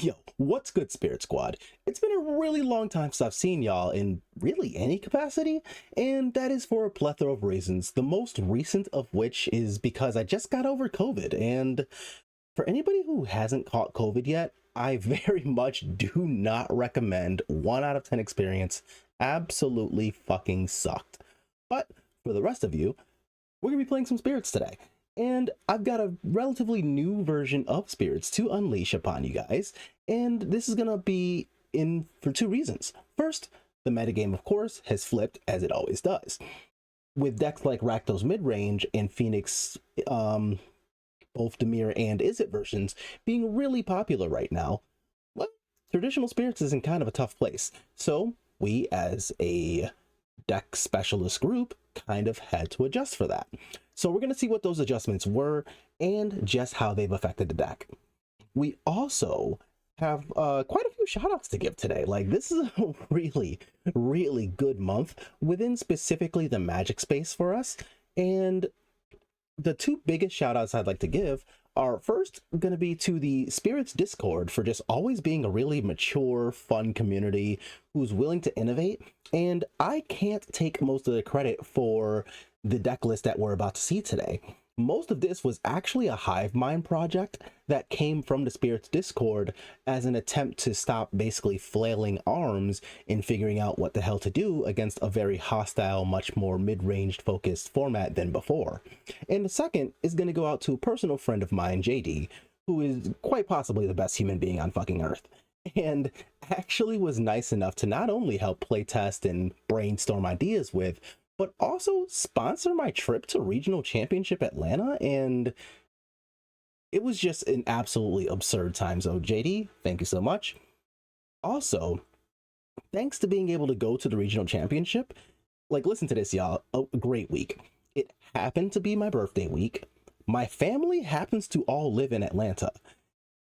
Yo, what's good, Spirit Squad? It's been a really long time since I've seen y'all in really any capacity, and that is for a plethora of reasons, the most recent of which is because I just got over COVID, and for anybody who hasn't caught COVID yet, I very much do not recommend 1 out of 10 experience. Absolutely fucking sucked. But for the rest of you, we're gonna be playing some Spirits today. And I've got a relatively new version of Spirits to unleash upon you guys, and this is gonna be in for 2 reasons. First, the metagame, of course, has flipped, as it always does. With decks like Rakdos Midrange and Phoenix, both Dimir and Izzet versions, being really popular right now, well, traditional Spirits is in kind of a tough place. So we, as a deck specialist group, kind of had to adjust for that. So we're going to see what those adjustments were and just how they've affected the deck. We also have quite a few shout outs to give today. Like, this is a really good month within specifically the Magic space for us. And the 2 biggest shout outs I'd like to give are first going to be to the Spirits Discord for just always being a really mature, fun community who's willing to innovate. And I can't take most of the credit for the deck list that we're about to see today. Most of this was actually a hive mind project that came from the Spirits Discord as an attempt to stop basically flailing arms in figuring out what the hell to do against a very hostile, much more mid-ranged focused format than before. And the second is going to go out to a personal friend of mine, JD, who is quite possibly the best human being on fucking Earth, and actually was nice enough to not only help playtest and brainstorm ideas with, but also sponsor my trip to Regional Championship Atlanta, and it was just an absolutely absurd time. So JD, thank you so much. Also, thanks to being able to go to the Regional Championship, like, listen to this, y'all, a great week. It happened to be my birthday week. My family happens to all live in Atlanta.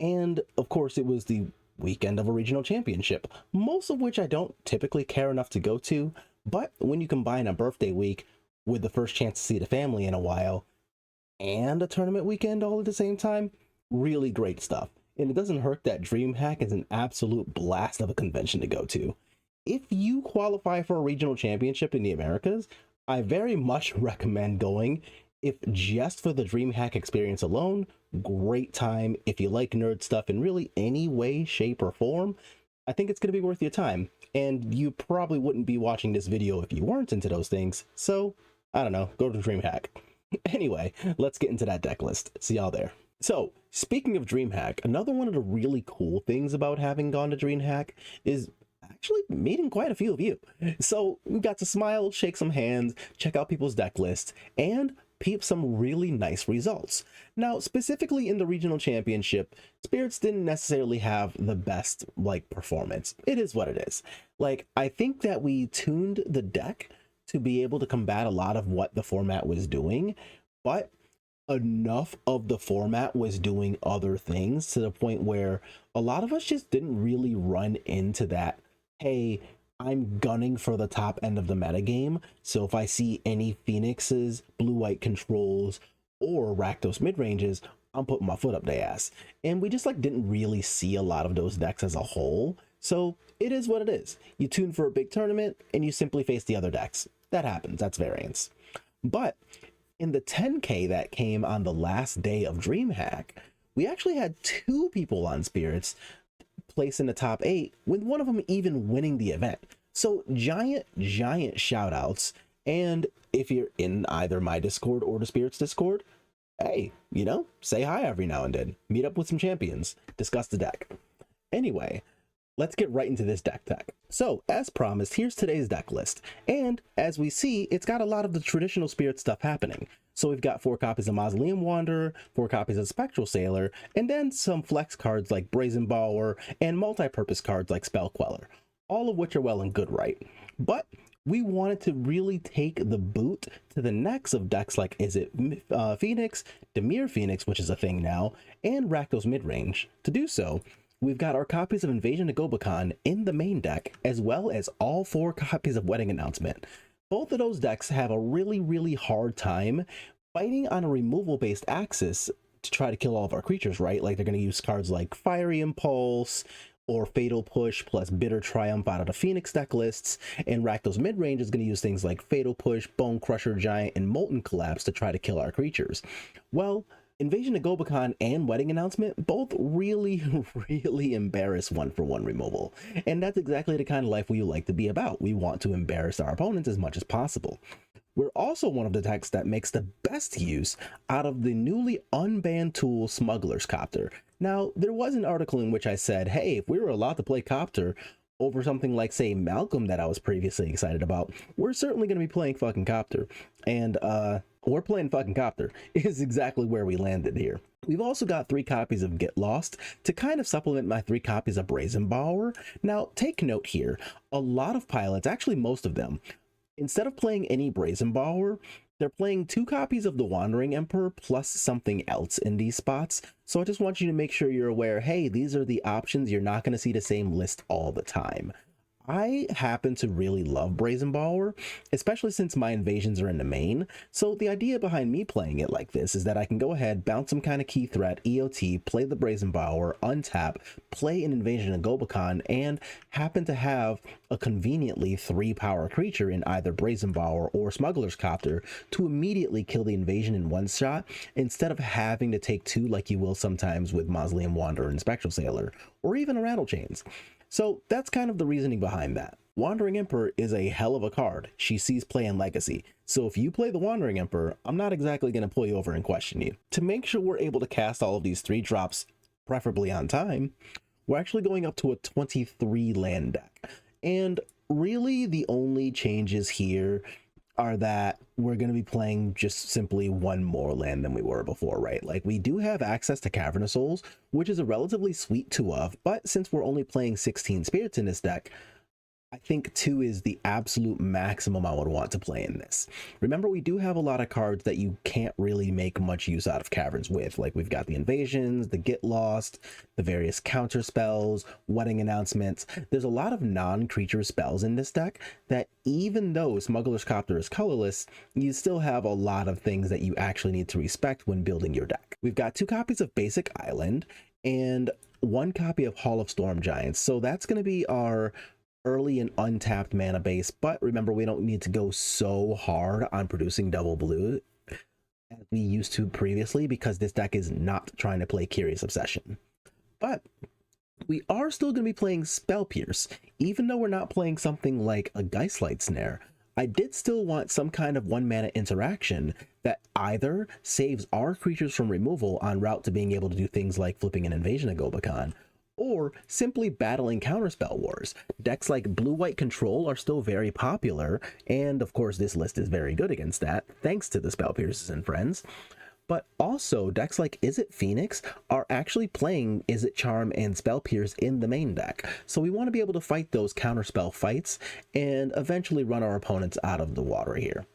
And of course, it was the weekend of a Regional Championship, most of which I don't typically care enough to go to. But when you combine a birthday week with the first chance to see the family in a while and a tournament weekend all at the same time, really great stuff. And it doesn't hurt that DreamHack is an absolute blast of a convention to go to. If you qualify for a regional championship in the Americas, I very much recommend going. If just for the DreamHack experience alone, great time. If you like nerd stuff in really any way, shape, or form, I think it's going to be worth your time. And you probably wouldn't be watching this video if you weren't into those things. So, I don't know, go to DreamHack. Anyway, let's get into that deck list. See y'all there. So, speaking of DreamHack, another one of the really cool things about having gone to DreamHack is actually meeting quite a few of you. So, we got to smile, shake some hands, check out people's deck lists, and peep some really nice results. Now, specifically in the regional championship, Spirits didn't necessarily have the best, performance. It is what it is. I think that we tuned the deck to be able to combat a lot of what the format was doing, but enough of the format was doing other things to the point where a lot of us just didn't really run into that, hey, I'm gunning for the top end of the metagame, so if I see any Phoenixes, blue-white controls, or Rakdos mid-ranges, I'm putting my foot up their ass. And we just didn't really see a lot of those decks as a whole, so it is what it is. You tune for a big tournament, and you simply face the other decks. That happens, that's variance. But in the 10K that came on the last day of DreamHack, we actually had 2 people on Spirits place in the top 8, with one of them even winning the event. So giant shout outs. And if you're in either my Discord or the Spirits Discord, hey, say hi every now and then, meet up with some champions, discuss the deck. Anyway, let's get right into this deck tech. So as promised, here's today's deck list, and as we see, it's got a lot of the traditional Spirit stuff happening. So we've got 4 copies of Mausoleum Wanderer, 4 copies of Spectral Sailor, and then some flex cards like Brazen Borrower and multi-purpose cards like Spell Queller, all of which are well and good, right? But we wanted to really take the boot to the necks of decks like Izzet Phoenix, Dimir Phoenix, which is a thing now, and Rakdos Midrange. To do so, we've got our copies of Invasion of Gobakhan in the main deck, as well as all 4 copies of Wedding Announcement. Both of those decks have a really hard time fighting on a removal-based axis to try to kill all of our creatures, right? Like they're going to use cards like Fiery Impulse or Fatal Push plus Bitter Triumph out of the Phoenix deck lists, and Rakdos Midrange is going to use things like Fatal Push, Bone Crusher Giant, and Molten Collapse to try to kill our creatures. Well, Invasion of Gobakhan and Wedding Announcement both really, really embarrass one-for-one removal, and that's exactly the kind of life we like to be about. We want to embarrass our opponents as much as possible. We're also one of the decks that makes the best use out of the newly unbanned tool Smuggler's Copter. Now, there was an article in which I said, hey, if we were allowed to play Copter over something like, say, Malcolm that I was previously excited about, we're certainly going to be playing fucking Copter. And we're playing fucking Copter is exactly where we landed here. We've also got 3 copies of Get Lost to kind of supplement my 3 copies of Brazen Bower. Now, take note here, a lot of pilots, actually most of them, instead of playing any Brazen Bower, they're playing 2 copies of the Wandering Emperor plus something else in these spots. So I just want you to make sure you're aware, hey, these are the options. You're not going to see the same list all the time. I happen to really love Brazen Bower, especially since my invasions are in the main. So the idea behind me playing it like this is that I can go ahead, bounce some kind of key threat, EOT, play the Brazen Bower, untap, play an Invasion of Gobakhan, and happen to have a conveniently 3 power creature in either Brazen Bower or Smuggler's Copter to immediately kill the invasion in one shot, instead of having to take 2 like you will sometimes with Mausoleum Wanderer and Spectral Sailor, or even a Rattlechains. So that's kind of the reasoning behind that. Wandering Emperor is a hell of a card. She sees play in Legacy. So if you play the Wandering Emperor, I'm not exactly going to pull you over and question you. To make sure we're able to cast all of these 3 drops, preferably on time, we're actually going up to a 23 land deck. And really the only changes here are that we're going to be playing just simply 1 more land than we were before, right? Like, we do have access to Cavern of Souls, which is a relatively sweet 2 of, but since we're only playing 16 spirits in this deck, I think 2 is the absolute maximum I would want to play in this. Remember, we do have a lot of cards that you can't really make much use out of Caverns with. Like, we've got the Invasions, the Get Lost, the various counter spells, Wedding Announcements. There's a lot of non-creature spells in this deck that, even though Smuggler's Copter is colorless, you still have a lot of things that you actually need to respect when building your deck. We've got 2 copies of Basic Island and 1 copy of Hall of Storm Giants. So that's going to be our early and untapped mana base, but remember, we don't need to go so hard on producing double blue as we used to previously, because this deck is not trying to play Curious Obsession. But we are still going to be playing Spell Pierce, even though we're not playing something like a Geistlight Snare. I did still want some kind of 1 mana interaction that either saves our creatures from removal en route to being able to do things like flipping an Invasion of Gobakhan, or simply battling counterspell wars. Decks like Blue-White Control are still very popular, and of course this list is very good against that, thanks to the Spell Pierces and friends. But also, decks like Izzet Phoenix are actually playing Izzet Charm and Spell Pierce in the main deck. So we want to be able to fight those counterspell fights and eventually run our opponents out of the water here.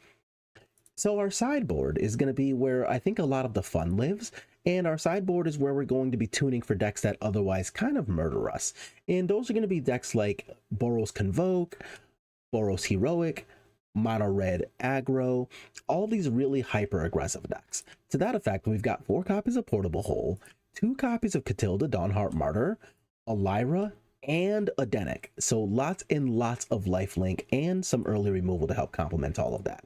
So our sideboard is going to be where I think a lot of the fun lives, and our sideboard is where we're going to be tuning for decks that otherwise kind of murder us. And those are going to be decks like Boros Convoke, Boros Heroic, Mono Red Aggro, all these really hyper aggressive decks. To that effect, we've got 4 copies of Portable Hole, 2 copies of Catilda Dawnheart Martyr, a Lyra, and a Denic. So lots and lots of lifelink and some early removal to help complement all of that.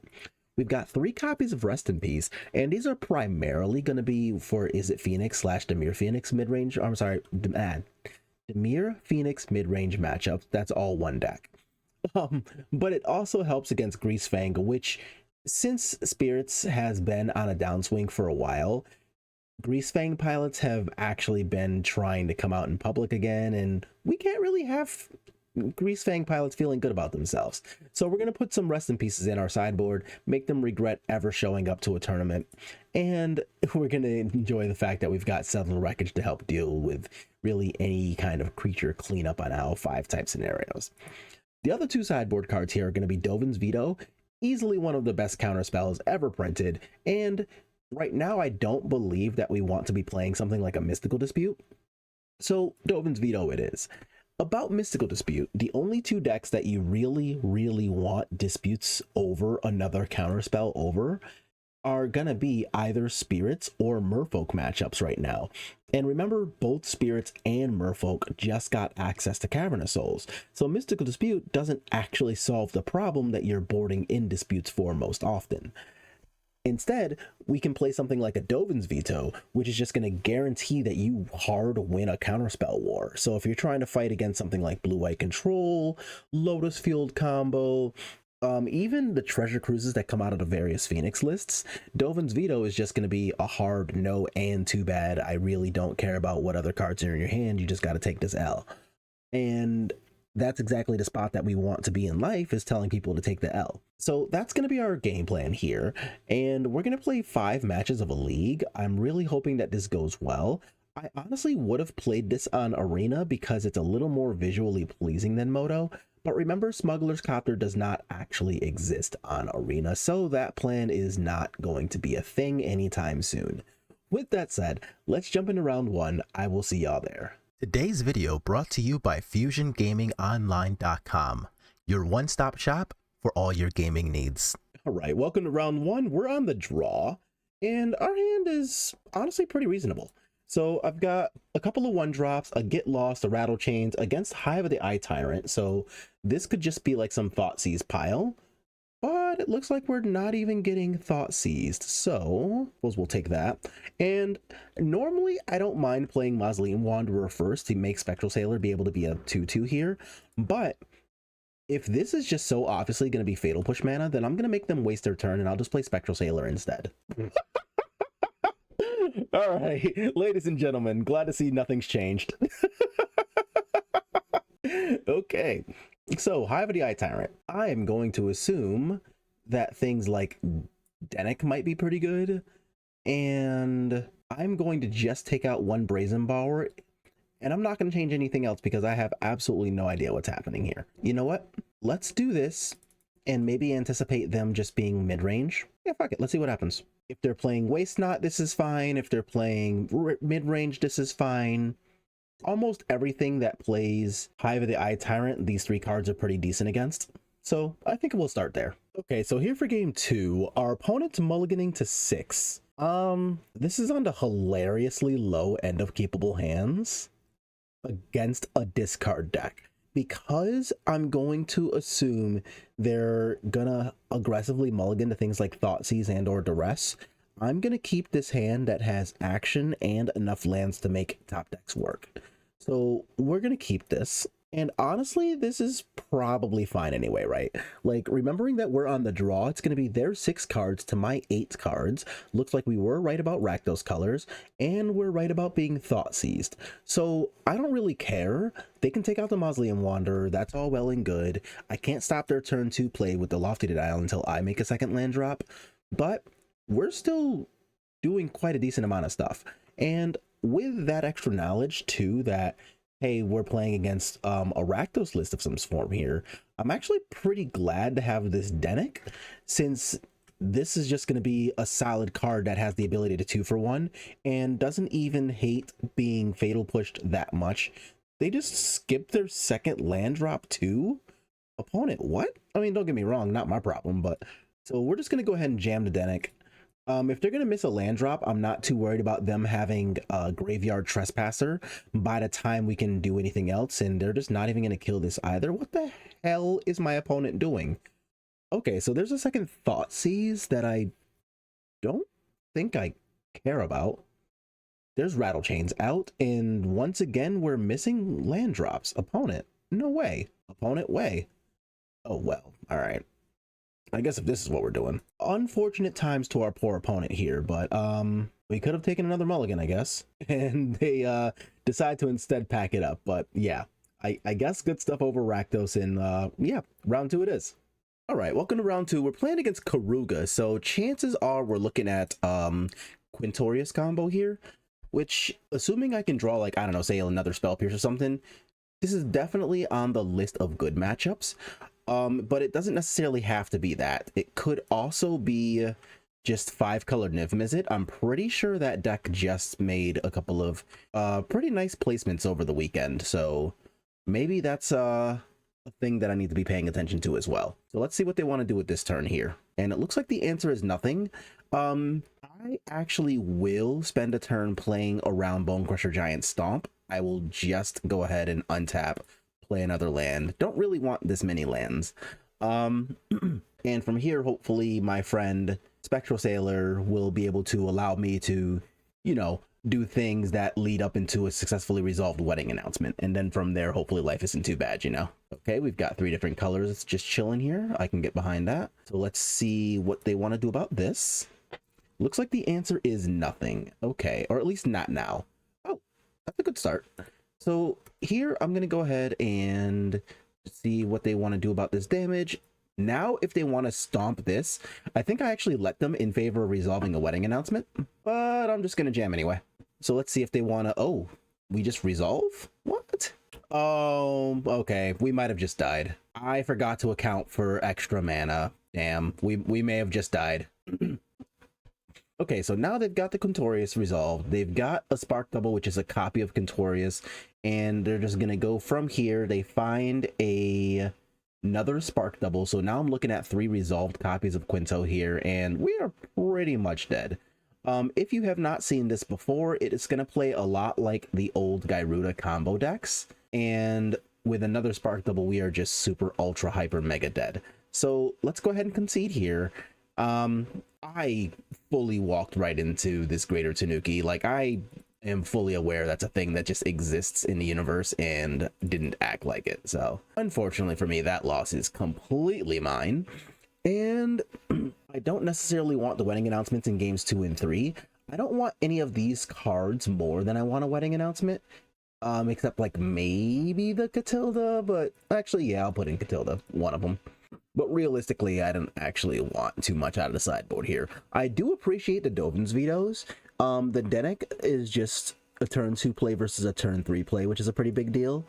We've got 3 copies of Rest in Peace, and these are primarily going to be for Izzet Phoenix / Dimir Phoenix midrange. I'm sorry, Dimir Phoenix midrange matchups. That's all 1 deck. But it also helps against Greasefang, which, since Spirits has been on a downswing for a while, Greasefang pilots have actually been trying to come out in public again, and we can't really have Greasefang pilots feeling good about themselves. So we're going to put some Rest in Pieces in our sideboard, make them regret ever showing up to a tournament, and we're going to enjoy the fact that we've got Settled Wreckage to help deal with really any kind of creature cleanup on L5 type scenarios. The other 2 sideboard cards here are going to be Dovin's Veto, easily one of the best counter spells ever printed, and right now I don't believe that we want to be playing something like a Mystical Dispute, so Dovin's Veto it is. About Mystical Dispute, the only 2 decks that you really want disputes over another counterspell over are gonna be either spirits or merfolk matchups right now. And remember, both spirits and merfolk just got access to Cavern Souls, so Mystical Dispute doesn't actually solve the problem that you're boarding in disputes for most often. Instead, we can play something like a Dovin's Veto, which is just going to guarantee that you hard win a counterspell war. So if you're trying to fight against something like Blue-White Control, Lotus Field combo, even the treasure cruises that come out of the various Phoenix lists, Dovin's Veto is just going to be a hard no and too bad. I really don't care about what other cards are in your hand. You just got to take this L. And that's exactly the spot that we want to be in life, is telling people to take the L. So that's going to be our game plan here. And we're going to play 5 matches of a league. I'm really hoping that this goes well. I honestly would have played this on Arena because it's a little more visually pleasing than Moto. But remember, Smuggler's Copter does not actually exist on Arena, so that plan is not going to be a thing anytime soon. With that said, let's jump into round 1. I will see y'all there. Today's video brought to you by FusionGamingOnline.com, your one-stop shop for all your gaming needs. All right, welcome to round 1. We're on the draw, and our hand is honestly pretty reasonable. So I've got a couple of 1-drops, a Get Lost, a Rattle Chains against Hive of the Eye Tyrant. So this could just be like some Thoughtseize pile, but it looks like we're not even getting Thoughtseized. So suppose we'll take that. And normally I don't mind playing Mausoleum Wanderer first to make Spectral Sailor be able to be a 2/2 here. But if this is just so obviously going to be Fatal Push mana, then I'm going to make them waste their turn and I'll just play Spectral Sailor instead. All right, ladies and gentlemen, glad to see nothing's changed. Okay, so Hive of the Eye Tyrant. I am going to assume that things like Denick might be pretty good, and I'm going to just take out 1 Brazen Bower, and I'm not going to change anything else because I have absolutely no idea what's happening here. You know what? Let's do this and maybe anticipate them just being mid-range. Yeah, fuck it. Let's see what happens. If they're playing Waste Not, this is fine. If they're playing mid-range, this is fine. Almost everything that plays Hive of the Eye Tyrant, these 3 cards are pretty decent against. So I think we'll start there. Okay, so here for game 2, our opponent's mulliganing to 6. This is on the hilariously low end of capable hands against a discard deck. Because I'm going to assume they're gonna aggressively mulligan to things like Thoughtseize and or Duress, I'm gonna keep this hand that has action and enough lands to make top decks work. So we're gonna keep this. And honestly, this is probably fine anyway, right? Like, remembering that we're on the draw, it's going to be their 6 cards to my 8 cards. Looks like we were right about Rakdos colors, and we're right about being Thoughtseized. So I don't really care. They can take out the Mausoleum Wanderer. That's all well and good. I can't stop their turn 2 play with the Lofty Denial until I make a second land drop. But we're still doing quite a decent amount of stuff. And with that extra knowledge, too, that hey, we're playing against a Rakdos list of some form here, I'm actually pretty glad to have this Denick, since this is just going to be a solid card that has the ability to 2-for-1 and doesn't even hate being fatal pushed that much. They just skip their second land drop too? Opponent, what? I mean, don't get me wrong, not my problem, but so we're just going to go ahead and jam the Denick. If they're going to miss a land drop, I'm not too worried about them having a Graveyard Trespasser by the time we can do anything else, and they're just not even going to kill this either. What the hell is my opponent doing? Okay, so there's a second Thoughtseize that I don't think I care about. There's Rattle Chains out, and once again, we're missing land drops. Opponent, no way. Opponent, way. Oh, well, all right. I guess if this is what we're doing. Unfortunate times to our poor opponent here, but we could have taken another mulligan, I guess. And they decide to instead pack it up. But yeah, I guess good stuff over Rakdos, and yeah, round 2 it is. All right, welcome to round 2. We're playing against Karuga, so chances are we're looking at Quintorius combo here, which, assuming I can draw, like, I don't know, say another Spell Pierce or something, this is definitely on the list of good matchups. But it doesn't necessarily have to be that. It could also be just 5-color Niv Mizzet. I'm pretty sure that deck just made a couple of pretty nice placements over the weekend, so maybe that's a thing that I need to be paying attention to as well. So let's see what they want to do with this turn here. And it looks like the answer is nothing. I actually will spend a turn playing around Bone Crusher Giant Stomp. I will just go ahead and untap, play another land. Don't really want this many lands. And from here, hopefully my friend Spectral Sailor will be able to allow me to, you know, do things that lead up into a successfully resolved wedding announcement. And then from there, hopefully life isn't too bad, you know? Okay, we've got 3 different colors just chilling here. I can get behind that. So let's see what they want to do about this. Looks like the answer is nothing. Okay, or at least not now. Oh, that's a good start. So here, I'm going to go ahead and see what they want to do about this damage. Now, if they want to stomp this, I think I actually let them in favor of resolving a wedding announcement, but I'm just going to jam anyway. So let's see if they want to... Oh, we just resolve? What? Oh, okay. We might have just died. I forgot to account for extra mana. Damn, we may have just died. Okay, so now they've got the Quintorius resolved. They've got a Spark Double, which is a copy of Quintorius, and they're just going to go from here. They find another Spark Double, so now I'm looking at 3 resolved copies of Quinto here, and we are pretty much dead. If you have not seen this before, it is going to play a lot like the old Gyruda combo decks, and with another Spark Double, we are just super ultra hyper mega dead. So let's go ahead and concede here. I fully walked right into this Greater Tanuki. Like, I am fully aware that's a thing that just exists in the universe and didn't act like it. So unfortunately for me, that loss is completely mine. And I don't necessarily want the wedding announcements in games 2 and 3. I don't want any of these cards more than I want a wedding announcement. Except like maybe the Catilda, but actually, yeah, I'll put in Catilda, one of them. But realistically, I don't actually want too much out of the sideboard here. I do appreciate the Dovin's vetoes. The Denik is just a turn 2 play versus a turn 3 play, which is a pretty big deal.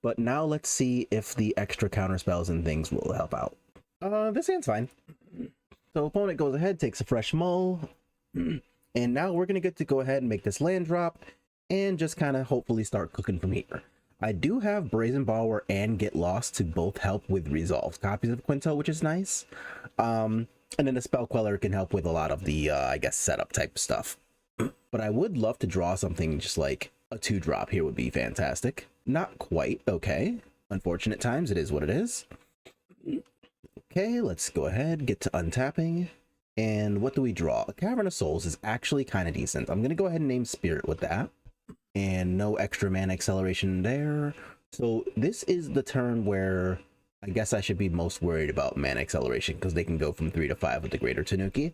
But now let's see if the extra counter spells and things will help out. This hand's fine. So opponent goes ahead, takes a fresh mull. And now we're going to get to go ahead and make this land drop and just kind of hopefully start cooking from here. I do have Brazen Borrower and Get Lost to both help with resolved copies of Quinto, which is nice. And then the Spell Queller can help with a lot of the, I guess, setup type stuff. But I would love to draw something just like a 2-drop here would be fantastic. Not quite, okay. Unfortunate times, it is what it is. Okay, let's go ahead, get to untapping. And what do we draw? A Cavern of Souls is actually kind of decent. I'm going to go ahead and name Spirit with that. And no extra mana acceleration there. So this is the turn where I guess I should be most worried about mana acceleration, because they can go from 3 to 5 with the Greater Tanuki.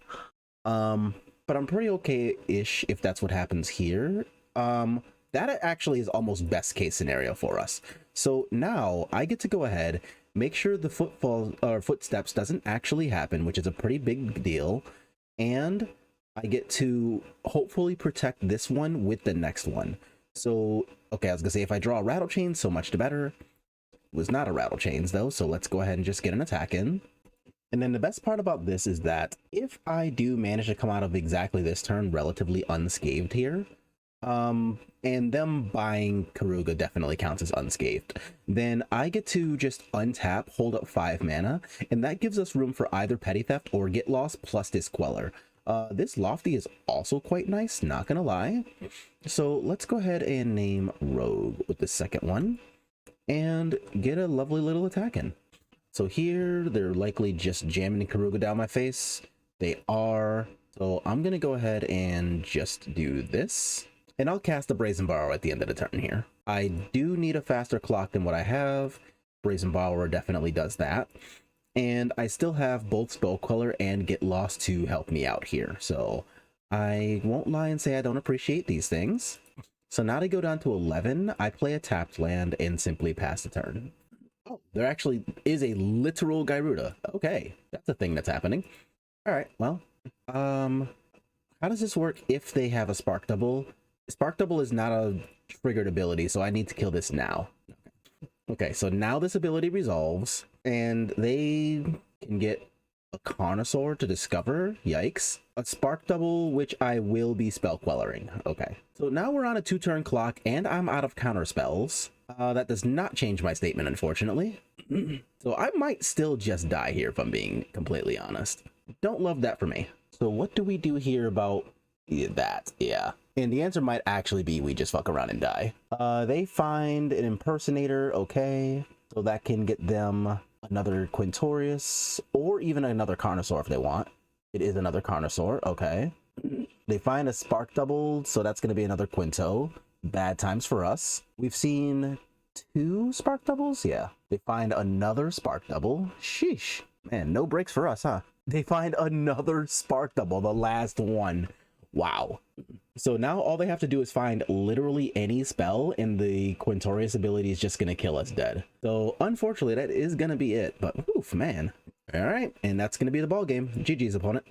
But I'm pretty okay-ish if that's what happens here. That actually is almost best case scenario for us. So now I get to go ahead, make sure the footsteps doesn't actually happen, which is a pretty big deal. And I get to hopefully protect this one with the next one. So, okay, I was gonna say if I draw a Rattle Chain, so much the better. It was not a Rattle Chains though, so let's go ahead and just get an attack in. And then the best part about this is that if I do manage to come out of exactly this turn relatively unscathed here, and them buying Karuga definitely counts as unscathed, then I get to just untap, hold up 5 mana, and that gives us room for either Petty Theft or Get Lost plus this Queller. This Lofty is also quite nice, not gonna lie. So let's go ahead and name Rogue with the second one and get a lovely little attack in. So here they're likely just jamming Karuga down my face. They are. So I'm gonna go ahead and just do this, and I'll cast a Brazen Borrower at the end of the turn here. I do need a faster clock than what I have. Brazen Borrower definitely does that. And I still have both Spell Queller and Get Lost to help me out here. So I won't lie and say I don't appreciate these things. So now to go down to 11, I play a tapped land and simply pass the turn. Oh, there actually is a literal Gyruda. Okay, that's a thing that's happening. All right, well, how does this work if they have a Spark Double? Spark Double is not a triggered ability, so I need to kill this now. Okay, so now this ability resolves, and they can get a Carnosaur to discover. Yikes. A Spark Double, which I will be Spell Quellering. Okay, so now we're on a 2-turn clock, and I'm out of counter spells. That does not change my statement, unfortunately. So I might still just die here, if I'm being completely honest. Don't love that for me. So what do we do here about that? Yeah. And the answer might actually be we just fuck around and die. They find an impersonator, okay. So that can get them another Quintorius or even another Carnosaur if they want. It is another Carnosaur, okay. They find a Spark Double, so that's going to be another Quinto. Bad times for us. We've seen 2 Spark Doubles, yeah. They find another Spark Double. Sheesh. Man, no breaks for us, huh? They find another Spark Double, the last one. Wow. So now all they have to do is find literally any spell, and the Quintorius ability is just going to kill us dead. So unfortunately, that is going to be it. But oof, man. All right, and that's going to be the ball game. GG's, opponent.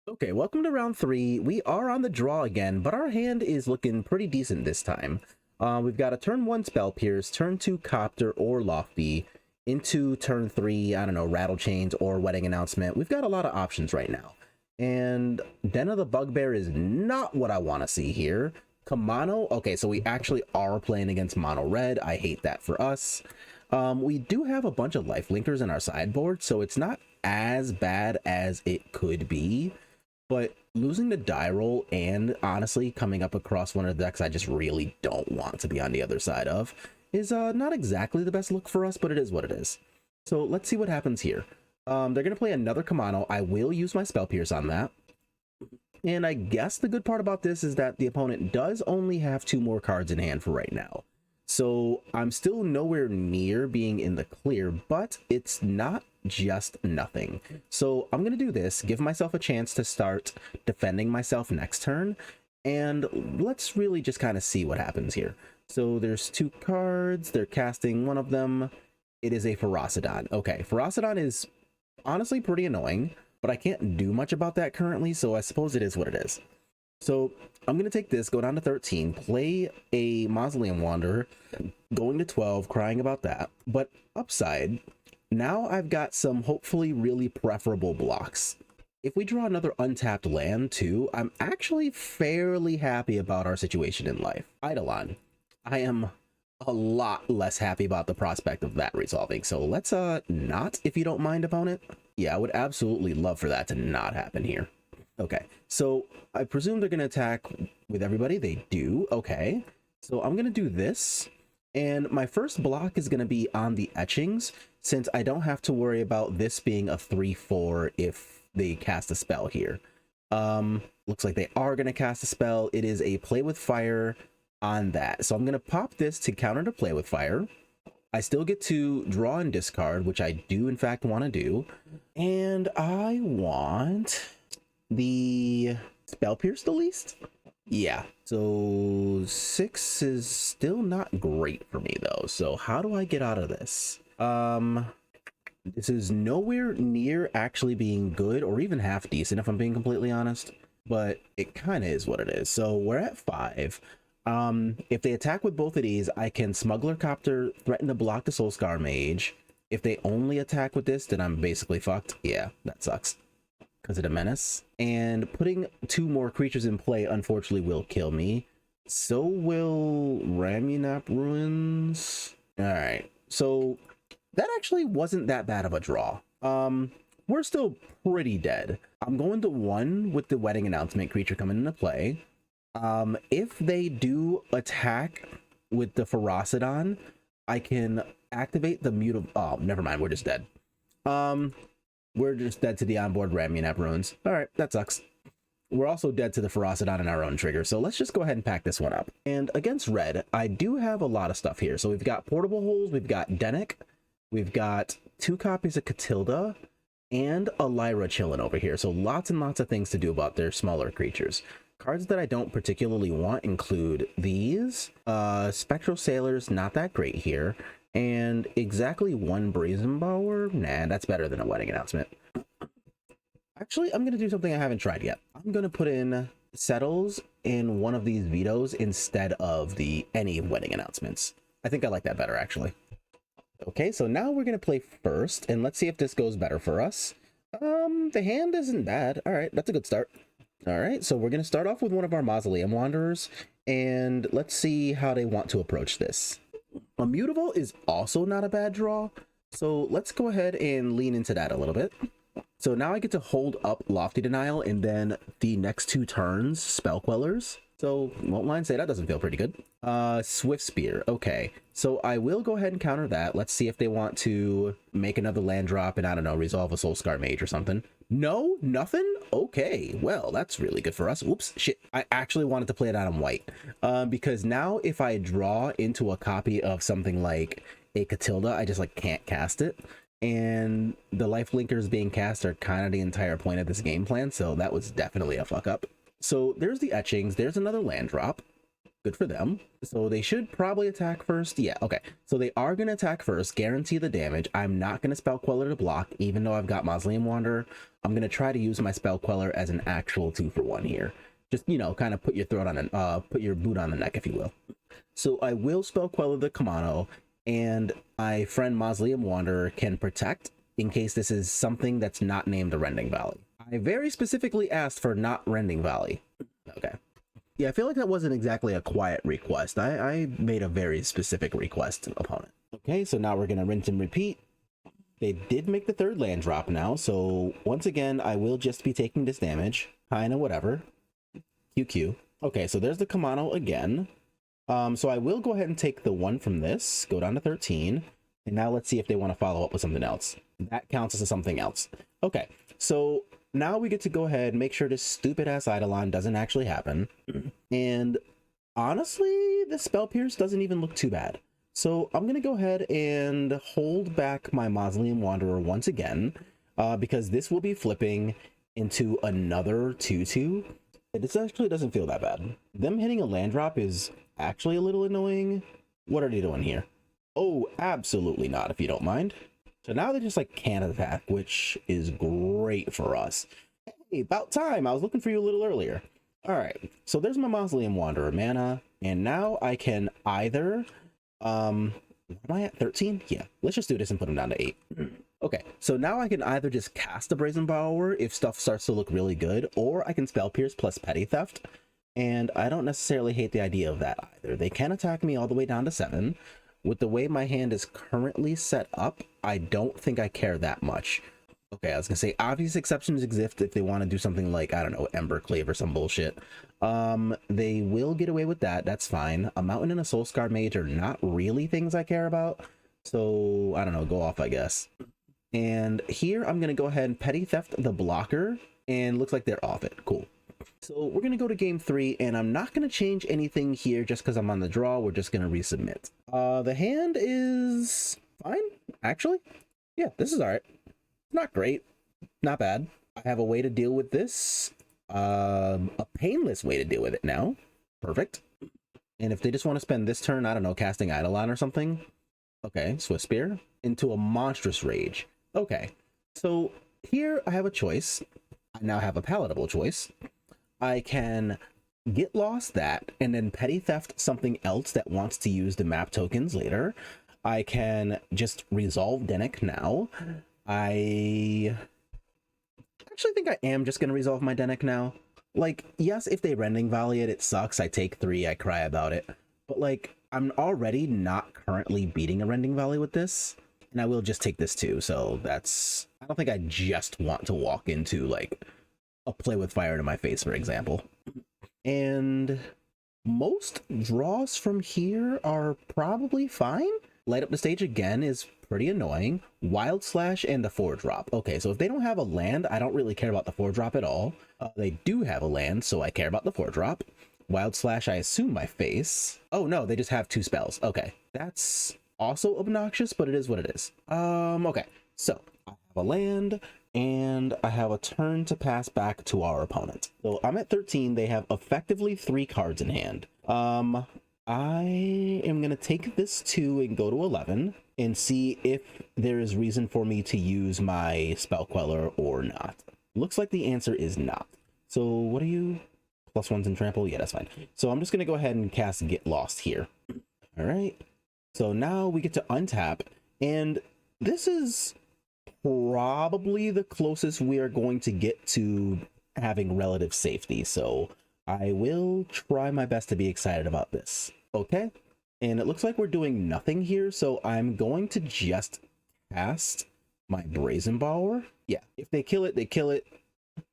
Okay, welcome to round 3. We are on the draw again, but our hand is looking pretty decent this time. We've got a turn 1 Spell Pierce, turn 2 Copter or Lofty, into turn 3, I don't know, Rattle Chains or Wedding Announcement. We've got a lot of options right now. And Den of the Bugbear is not what I want to see here. Kamano, okay, so we actually are playing against Mono Red. I hate that for us. We do have a bunch of life linkers in our sideboard, so it's not as bad as it could be. But losing the die roll and honestly coming up across one of the decks I just really don't want to be on the other side of is not exactly the best look for us, but it is what it is. So let's see what happens here. They're going to play another Kamano. I will use my Spell Pierce on that. And I guess the good part about this is that the opponent does only have 2 more cards in hand for right now. So I'm still nowhere near being in the clear, but it's not just nothing. So I'm going to do this, give myself a chance to start defending myself next turn, and let's really just kind of see what happens here. So there's 2 cards, they're casting one of them. It is a Ferocidon. Okay, Ferocidon is honestly pretty annoying, but I can't do much about that currently, so I suppose it is what it is. So I'm going to take this, go down to 13, play a Mausoleum Wanderer, going to 12, crying about that. But upside, now I've got some hopefully really preferable blocks. If we draw another untapped land too, I'm actually fairly happy about our situation in life. Eidolon, I am a lot less happy about the prospect of that resolving. So let's not, if you don't mind, opponent. Yeah, I would absolutely love for that to not happen here. Okay, so I presume they're going to attack with everybody. They do. Okay, so I'm going to do this. And my first block is going to be on the etchings, since I don't have to worry about this being a 3/4 if they cast a spell here. Looks like they are going to cast a spell. It is a Play with Fire on that. So I'm going to pop this to counter to Play with Fire. I still get to draw and discard, which I do in fact want to do. And I want the Spell Pierce the least. Yeah, so 6 is still not great for me though. So how do I get out of this? This is nowhere near actually being good or even half decent if I'm being completely honest, but it kind of is what it is. So we're at 5. If they attack with both of these, I can Smuggler Copter, threaten to block the Soulscar Mage. If they only attack with this, then I'm basically fucked. Yeah, that sucks because of the menace. And putting 2 more creatures in play, unfortunately, will kill me. So will Ramunap Ruins. All right, so that actually wasn't that bad of a draw. We're still pretty dead. I'm going to 1 with the Wedding Announcement creature coming into play. If they do attack with the Ferocidon, I can activate the oh, never mind, we're just dead. We're just dead to the onboard Ramunap Ruins. All right, that sucks. We're also dead to the Ferocidon in our own trigger, so let's just go ahead and pack this one up. And against red, I do have a lot of stuff here. So we've got Portable Holes, we've got Denick, we've got 2 copies of Catilda, and a Lyra chilling over here. So lots and lots of things to do about their smaller creatures. Cards that I don't particularly want include these. Spectral Sailors, not that great here. And exactly 1 Brazen Bower? Nah, that's better than a Wedding Announcement. Actually, I'm going to do something I haven't tried yet. I'm going to put in Settles in one of these vetoes instead of any Wedding Announcements. I think I like that better, actually. Okay, so now we're going to play first, and let's see if this goes better for us. The hand isn't bad. All right, that's a good start. All right, so we're going to start off with one of our Mausoleum Wanderers, and let's see how they want to approach this. Immutable is also not a bad draw. So let's go ahead and lean into that a little bit. So now I get to hold up Lofty Denial and then the next 2 turns, Spell Quellers. So won't lie and say that doesn't feel pretty good. Swift Spear. Okay, so I will go ahead and counter that. Let's see if they want to make another land drop and, I don't know, resolve a Soulscar Mage or something. No, nothing? Okay, well, that's really good for us. Oops, shit. I actually wanted to play it out on white. Because now if I draw into a copy of something like a Catilda, I just like can't cast it. And the life linkers being cast are kind of the entire point of this game plan, so that was definitely a fuck up. So there's the etchings, there's another land drop. Good for them. So they should probably attack first. Yeah, okay. So they are going to attack first, guarantee the damage. I'm not going to Spell Queller to block, even though I've got Mausoleum Wanderer. I'm going to try to use my Spell Queller as an actual 2-for-1 here. Just, you know, kind of put your throat on put your boot on the neck, if you will. So I will Spell Queller the Kamano, and my friend Mausoleum Wanderer can protect in case this is something that's not named a Rending Valley. I very specifically asked for not Rending Valley. Okay. Yeah, I feel like that wasn't exactly a quiet request. I made a very specific request, opponent. Okay, so now we're going to rinse and repeat. They did make the 3rd land drop now, so once again, I will just be taking this damage. Kinda whatever. QQ. Okay, so there's the Kamano again. So I will go ahead and take the 1 from this, go down to 13, and now let's see if they want to follow up with something else. That counts as something else. Okay, so now we get to go ahead and make sure this stupid ass Eidolon doesn't actually happen. And honestly, the Spell Pierce doesn't even look too bad. So I'm going to go ahead and hold back my Mausoleum Wanderer once again, because this will be flipping into another 2/2. This actually doesn't feel that bad. Them hitting a land drop is actually a little annoying. What are they doing here? Oh, absolutely not, if you don't mind. So now they just like can't attack, which is great for us. Hey, about time. I was looking for you a little earlier. All right, so there's my Mausoleum Wanderer mana, and now I can either am I at 13? Yeah, let's just do this and put him down to 8. Okay, so now I can either just cast the Brazen Borrower if stuff starts to look really good, or I can Spell Pierce plus Petty Theft, and I don't necessarily hate the idea of that either. They can attack me all the way down to 7. With the way my hand is currently set up, I don't think I care that much. Okay, I was gonna say obvious exceptions exist if they want to do something like, I don't know, Embercleave or some bullshit. They will get away with that. That's fine. A Mountain and a Soulscar Mage are not really things I care about, so I don't know, go off, I guess. And here I'm gonna go ahead and Petty Theft the blocker, and looks like they're off it. Cool. So we're gonna go to game 3, and I'm not gonna change anything here just because I'm on the draw. We're just gonna resubmit. The hand is fine, actually. Yeah, this is all right. Not great, not bad. I have a way to deal with this, a painless way to deal with it now. Perfect. And if they just want to spend this turn, I don't know, casting Eidolon or something. Okay, Swift Spear into a Monstrous Rage. Okay, so here I have a choice. I now have a palatable choice. I can get lost that and then Petty Theft something else that wants to use the map tokens later. I can just resolve Dennick now. I actually think I am just going to resolve my Dennick now. Like, yes, if they Rending Valley it, it sucks. I take 3, I cry about it. But, like, I'm already not currently beating a Rending Valley with this. And I will just take this too. So that's... I don't think I just want to walk into, like, a Play with Fire to my face, for example. And most draws from here are probably fine. Light Up the Stage again is pretty annoying. Wild Slash and the 4-drop. Okay, so if they don't have a land, I don't really care about the 4-drop at all. They do have a land, so I care about the 4-drop. Wild Slash, I assume my face. Oh no, they just have 2 spells. Okay, that's also obnoxious, but it is what it is. Okay, so I have a land, and I have a turn to pass back to our opponent. So I'm at 13. They have effectively 3 cards in hand. I am going to take this 2 and go to 11 and see if there is reason for me to use my Spell Queller or not. Looks like the answer is not. So what are you? +1s and trample? Yeah, that's fine. So I'm just going to go ahead and cast Get Lost here. All right. So now we get to untap, and this is probably the closest we are going to get to having relative safety. So I will try my best to be excited about this. Okay, and it looks like we're doing nothing here, so I'm going to just cast my Brazen Borrower. Yeah, if they kill it, they kill it.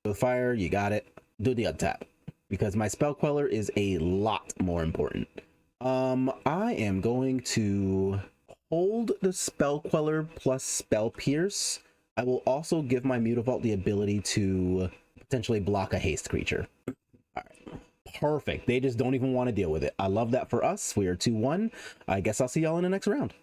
With fire, you got it. Do the untap. Because my Spell Queller is a lot more important. I am going to hold the Spell Queller plus Spell Pierce. I will also give my Mutavault the ability to potentially block a haste creature. All right. Perfect. They just don't even want to deal with it. I love that for us. We are 2-1. I guess I'll see y'all in the next round.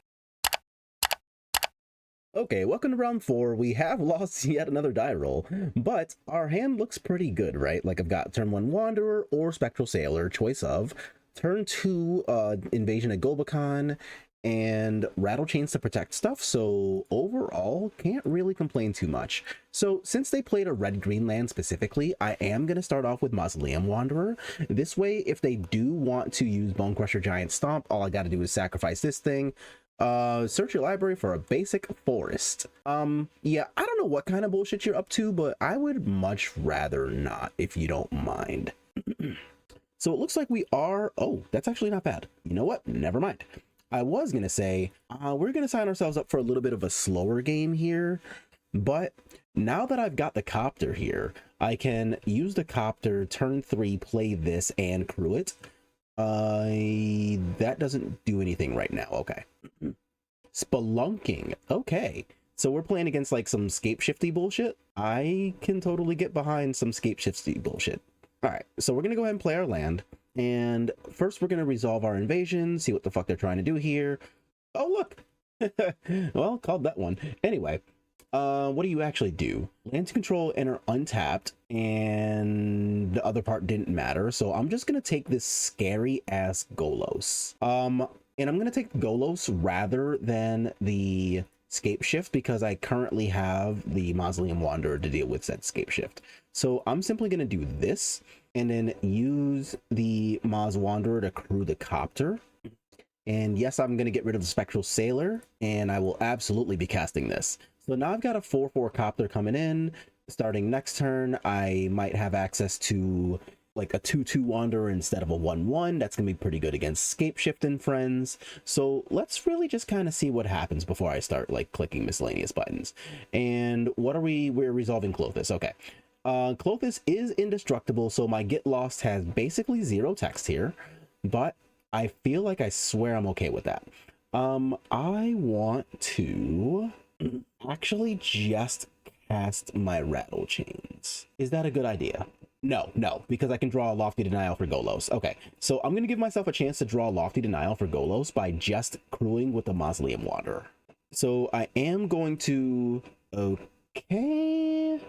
Okay, welcome to round 4. We have lost yet another die roll, but our hand looks pretty good, right? Like I've got turn 1 Wanderer or Spectral Sailor, choice of. Turn 2 Invasion of Gobakhan and Rattle Chains to protect stuff, so overall can't really complain too much. So since they played a red-green land specifically, I am going to start off with Mausoleum Wanderer. This way, if they do want to use Bonecrusher Giant Stomp, all I got to do is sacrifice this thing. Search your library for a basic forest. Yeah, I don't know what kind of bullshit you're up to, but I would much rather not, if you don't mind. So it looks like we are, oh, that's actually not bad. You know what? Never mind. I was gonna say, we're gonna sign ourselves up for a little bit of a slower game here, but now that I've got the copter here, I can use the copter, turn 3, play this, and crew it. That doesn't do anything right now. Okay. Spelunking. Okay. So we're playing against like some Scapeshifty bullshit. I can totally get behind some Scapeshifty bullshit. All right. So we're going to go ahead and play our land. And first we're going to resolve our invasion, see what the fuck they're trying to do here. Oh, look. Well, called that one. Anyway, what do you actually do? Land to control enter untapped, and the other part didn't matter. So I'm just going to take this scary ass Golos. And I'm going to take Golos rather than the Scapeshift because I currently have the Mausoleum Wanderer to deal with said Scapeshift. So I'm simply going to do this and then use the Maz Wanderer to crew the copter. And yes, I'm going to get rid of the Spectral Sailor, and I will absolutely be casting this. So now I've got a 4/4 copter coming in. Starting next turn, I might have access to like a 2/2 Wanderer instead of a 1/1. That's going to be pretty good against Scapeshift and friends. So let's really just kind of see what happens before I start like clicking miscellaneous buttons. And what are we're resolving Clothis. Okay. Clothis is indestructible, so my Get Lost has basically 0 text here, but I feel like I swear I'm okay with that. I want to actually just cast my Rattle Chains. Is that a good idea? No, because I can draw a Lofty Denial for Golos. Okay, so I'm going to give myself a chance to draw a Lofty Denial for Golos by just crewing with the Mausoleum Wanderer. So I am going to... Okay...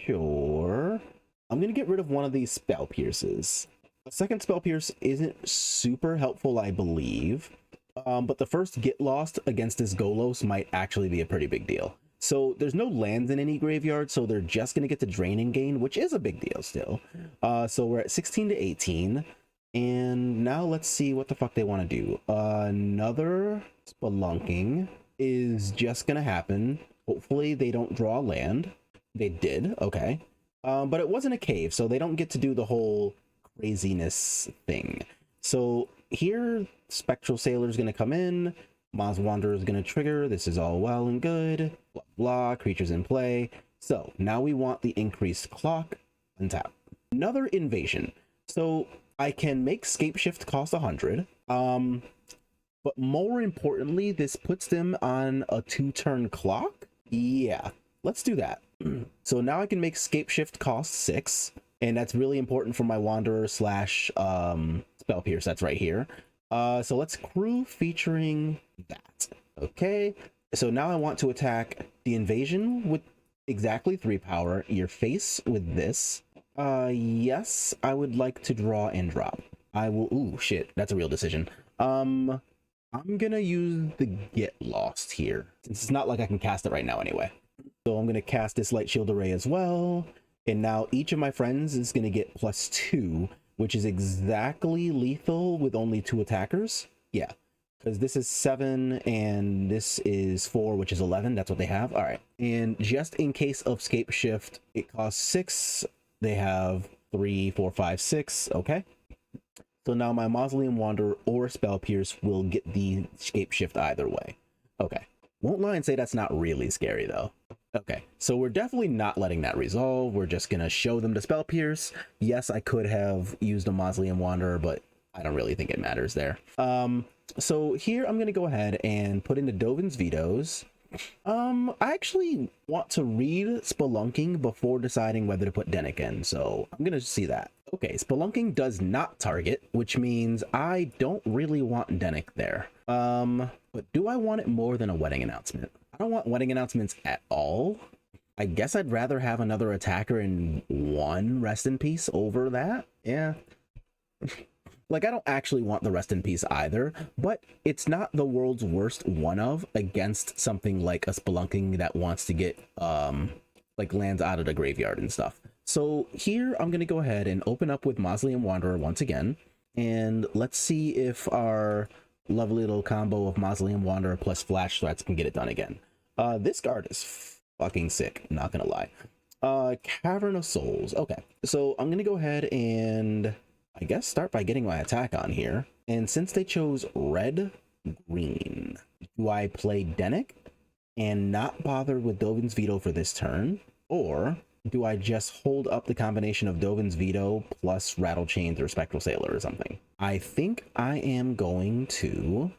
Sure. I'm going to get rid of one of these Spell Pierces. The second Spell Pierce isn't super helpful, I believe. But the first Get Lost against this Golos might actually be a pretty big deal. So there's no lands in any graveyard, so they're just going to get to drain and gain, which is a big deal still. So we're at 16 to 18. And now let's see what the fuck they want to do. Another Spelunking is just going to happen. Hopefully they don't draw land. They did, okay. But it wasn't a cave, so they don't get to do the whole craziness thing. So here, Spectral Sailor is going to come in. Maz Wanderer is going to trigger. This is all well and good. Blah, blah, creatures in play. So now we want the increased clock. Untap. Another invasion. So I can make Scapeshift cost 100. But more importantly, this puts them on a 2-turn clock. Yeah, let's do that. So now I can make Scapeshift cost 6, and that's really important for my Wanderer / Spell Pierce that's right here. So let's crew featuring that. Okay, so now I want to attack the invasion with exactly 3 power, your face with this. Yes, I would like to draw and drop. I will, ooh, shit, that's a real decision. I'm gonna use the Get Lost here, since it's not like I can cast it right now anyway. So I'm going to cast this Light Shield Array as well. And now each of my friends is going to get +2, which is exactly lethal with only 2 attackers. Yeah, because this is 7 and this is 4, which is 11. That's what they have. All right. And just in case of Scapeshift, it costs 6. They have 3, 4, 5, 6. Okay. So now my Mausoleum Wanderer or Spell Pierce will get the Scapeshift either way. Okay. Won't lie and say that's not really scary though. Okay, so we're definitely not letting that resolve. We're just gonna show them the Spell Pierce. Yes, I could have used a Mausoleum Wanderer, but I don't really think it matters there. So here I'm gonna go ahead and put in the Dovin's Vetoes. I actually want to read Spelunking before deciding whether to put Denick in, so I'm gonna see that. Okay, Spelunking does not target, which means I don't really want Denick there. But do I want it more than a Wedding Announcement? I don't want Wedding Announcements at all. I guess I'd rather have another attacker in one Rest in Peace over that. Yeah. Like, I don't actually want the Rest in Peace either, but it's not the world's worst one of against something like a Spelunking that wants to get like lands out of the graveyard and stuff. So here I'm gonna go ahead and open up with Mausoleum Wanderer once again, and let's see if our lovely little combo of Mausoleum Wanderer plus Flash Threats can get it done again. This card is fucking sick, not gonna lie. Cavern of Souls. Okay, so I'm gonna go ahead and I guess start by getting my attack on here. And since they chose red, green, do I play Denick and not bother with Dovin's Veto for this turn? Or do I just hold up the combination of Dovin's Veto plus Rattle Chains or Spectral Sailor or something? I think I am going to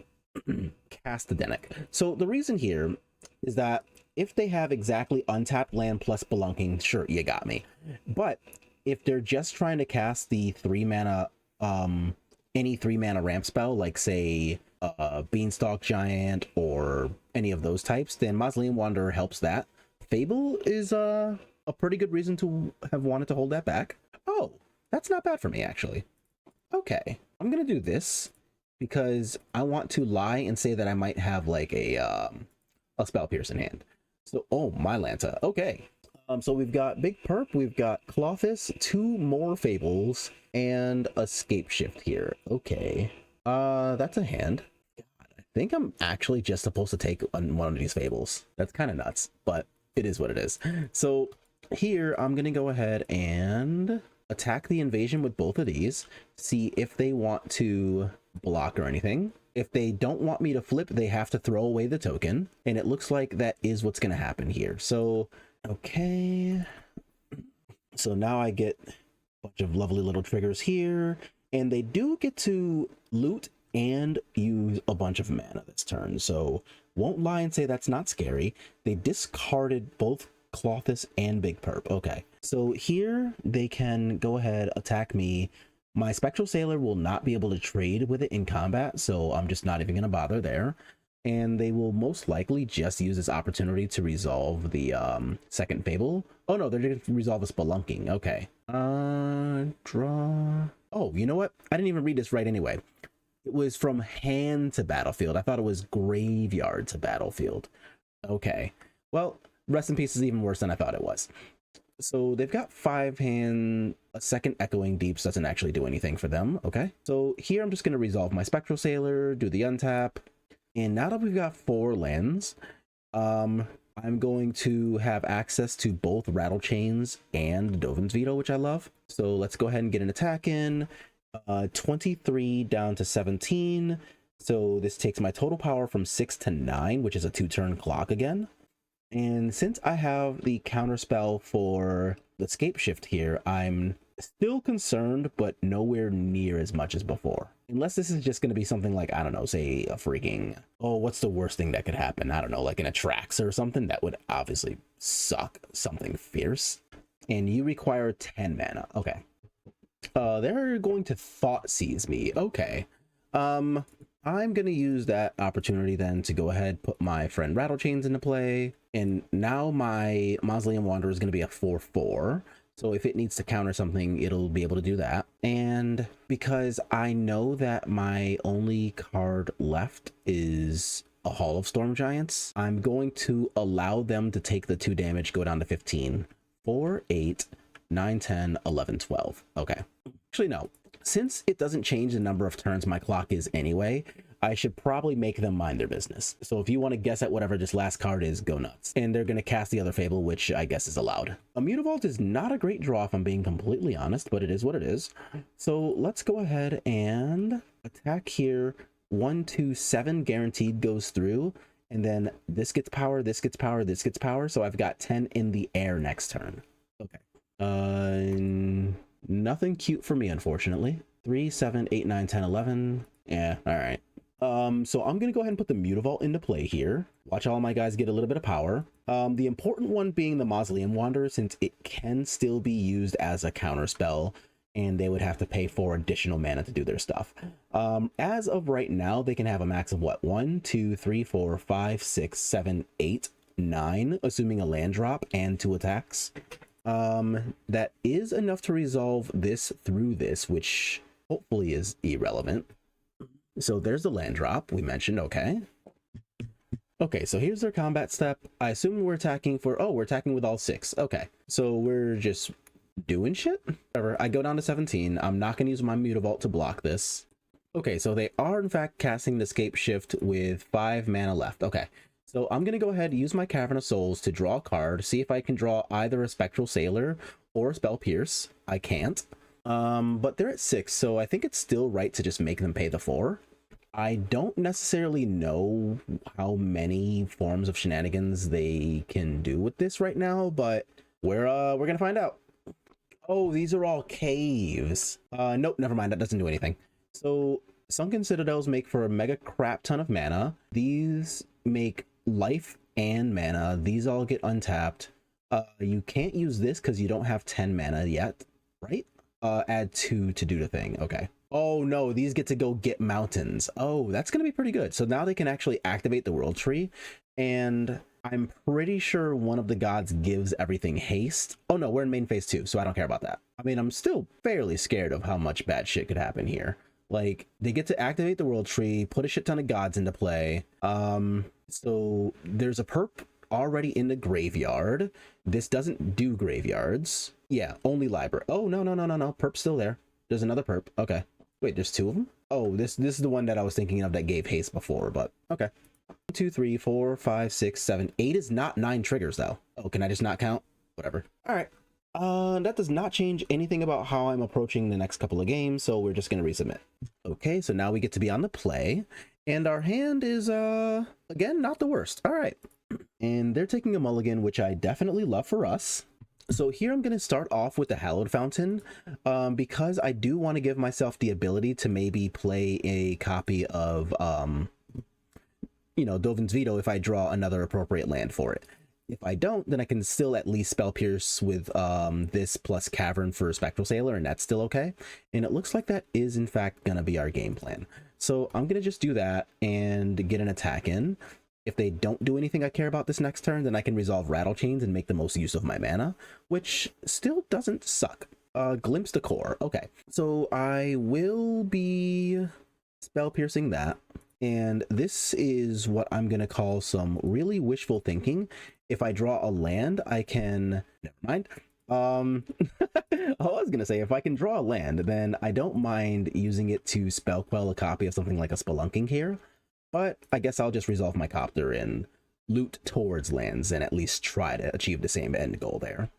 cast the Denick. So the reason here is that if they have exactly untapped land plus Spelunking, sure, you got me. But if they're just trying to cast the 3 mana, any 3 mana ramp spell, like say Beanstalk Giant or any of those types, then Mausoleum Wanderer helps that. Fable is a pretty good reason to have wanted to hold that back. Oh, that's not bad for me, actually. Okay, I'm gonna do this because I want to lie and say that I might have like a Spell Pierce in hand. So, oh, my Lanta. Okay. So we've got Big Perp, we've got Clothis, 2 more Fables, and a Scapeshift here. Okay. That's a hand. God, I think I'm actually just supposed to take one of these Fables. That's kind of nuts, but it is what it is. So here, I'm going to go ahead and attack the invasion with both of these, see if they want to block or anything. If they don't want me to flip, they have to throw away the token, and it looks like that is what's going to happen here. So okay, so now I get a bunch of lovely little triggers here, and they do get to loot and use a bunch of mana this turn, so won't lie and say that's not scary. They discarded both Clothis and Big Perp. Okay, so here they can go ahead, attack me. My Spectral Sailor will not be able to trade with it in combat, so I'm just not even going to bother there. And they will most likely just use this opportunity to resolve the second Fable. Oh no, they're going to resolve the Spelunking. Okay. Draw. Oh, you know what? I didn't even read this right anyway. It was from hand to battlefield. I thought it was graveyard to battlefield. Okay. Well, Rest in Peace is even worse than I thought it was. So they've got 5 hand, a second Echoing Deeps doesn't actually do anything for them. Okay. So here I'm just going to resolve my Spectral Sailor, do the untap. And now that we've got 4 lands, I'm going to have access to both Rattle Chains and Dovin's Veto, which I love. So let's go ahead and get an attack in. 23 down to 17. So this takes my total power from 6 to 9, which is a 2-turn clock again. And since I have the counterspell for the Scapeshift here, I'm still concerned, but nowhere near as much as before. Unless this is just going to be something like, I don't know, say a freaking, oh, what's the worst thing that could happen? I don't know, like an Atrax or something. That would obviously suck something fierce. And you require 10 mana. Okay. They're going to Thought Seize me. Okay. I'm going to use that opportunity then to go ahead, put my friend Rattle Chains into play. And now my Mausoleum Wanderer is going to be a 4/4. So if it needs to counter something, it'll be able to do that. And because I know that my only card left is a Hall of Storm Giants, I'm going to allow them to take the 2 damage, go down to 15. 4, 8, 9, 10, 11, 12. Okay. Actually, no. Since it doesn't change the number of turns my clock is anyway, I should probably make them mind their business. So if you want to guess at whatever this last card is, go nuts. And they're going to cast the other Fable, which I guess is allowed. A Mutavault is not a great draw if I'm being completely honest, but it is what it is. So let's go ahead and attack here. 1, 2, 7 guaranteed goes through. And then this gets power, this gets power, this gets power. So I've got 10 in the air next turn. Okay. Nothing cute for me, unfortunately. 3, 7, 8, 9, 10, 11. Yeah, all right. So I'm gonna go ahead and put the Mutavault into play here. Watch all my guys get a little bit of power. The important one being the Mausoleum Wanderer, since it can still be used as a counter spell, and they would have to pay for additional mana to do their stuff. As of right now, they can have a max of what? 1, 2, 3, 4, 5, 6, 7, 8, 9, assuming a land drop and 2 attacks. That is enough to resolve this through this, which hopefully is irrelevant. So there's the land drop we mentioned. Okay. Okay, so here's their combat step. I assume we're attacking for, oh, we're attacking with all 6. Okay, so we're just doing shit. Whatever. I go down to 17. I'm not going to use my Mutavault to block this. Okay, so they are in fact casting the Scapeshift with 5 mana left. Okay, so I'm going to go ahead and use my Cavern of Souls to draw a card, see if I can draw either a Spectral Sailor or a Spell Pierce. I can't. But they're at 6, so I think it's still right to just make them pay the 4. I don't necessarily know how many forms of shenanigans they can do with this right now, but we're gonna find out. Oh, these are all caves. Nope, never mind, that doesn't do anything. So Sunken Citadels make for a mega crap ton of mana. These make life and mana. These all get untapped. You can't use this because you don't have 10 mana yet, right? Add 2 to do the thing. Okay. Oh no, these get to go get mountains. Oh, that's gonna be pretty good. So now they can actually activate the world tree, and I'm pretty sure one of the gods gives everything haste. Oh no, we're in main phase 2, so I don't care about that. I mean, I'm still fairly scared of how much bad shit could happen here. Like, they get to activate the world tree, put a shit ton of gods into play. So there's a perp already in the graveyard. This doesn't do graveyards. Yeah, only library. Oh, no. Perp's still there. There's another perp. Okay. Wait, there's 2 of them? Oh, this is the one that I was thinking of that gave haste before, but okay. 1, 2, 3, 4, 5, 6, 7, 8 is not 9 triggers though. Oh, can I just not count? Whatever. All right. That does not change anything about how I'm approaching the next couple of games, so we're just gonna resubmit. Okay, so now we get to be on the play, and our hand is again not the worst. All right. And they're taking a mulligan, which I definitely love for us. So here I'm going to start off with the Hallowed Fountain, because I do want to give myself the ability to maybe play a copy of, Dovin's Veto if I draw another appropriate land for it. If I don't, then I can still at least Spell Pierce with this plus Cavern for Spectral Sailor, and that's still okay. And it looks like that is in fact going to be our game plan. So I'm going to just do that and get an attack in. If they don't do anything I care about this next turn, then I can resolve Rattle Chains and make the most use of my mana, which still doesn't suck. Glimpse the Core. Okay, so I will be Spell Piercing that, and this is what I'm going to call some really wishful thinking. If I draw a land, I can... Never mind. I was going to say, if I can draw a land, then I don't mind using it to Spell Quell a copy of something like a Spelunking here. But I guess I'll just resolve my Copter and loot towards lands and at least try to achieve the same end goal there.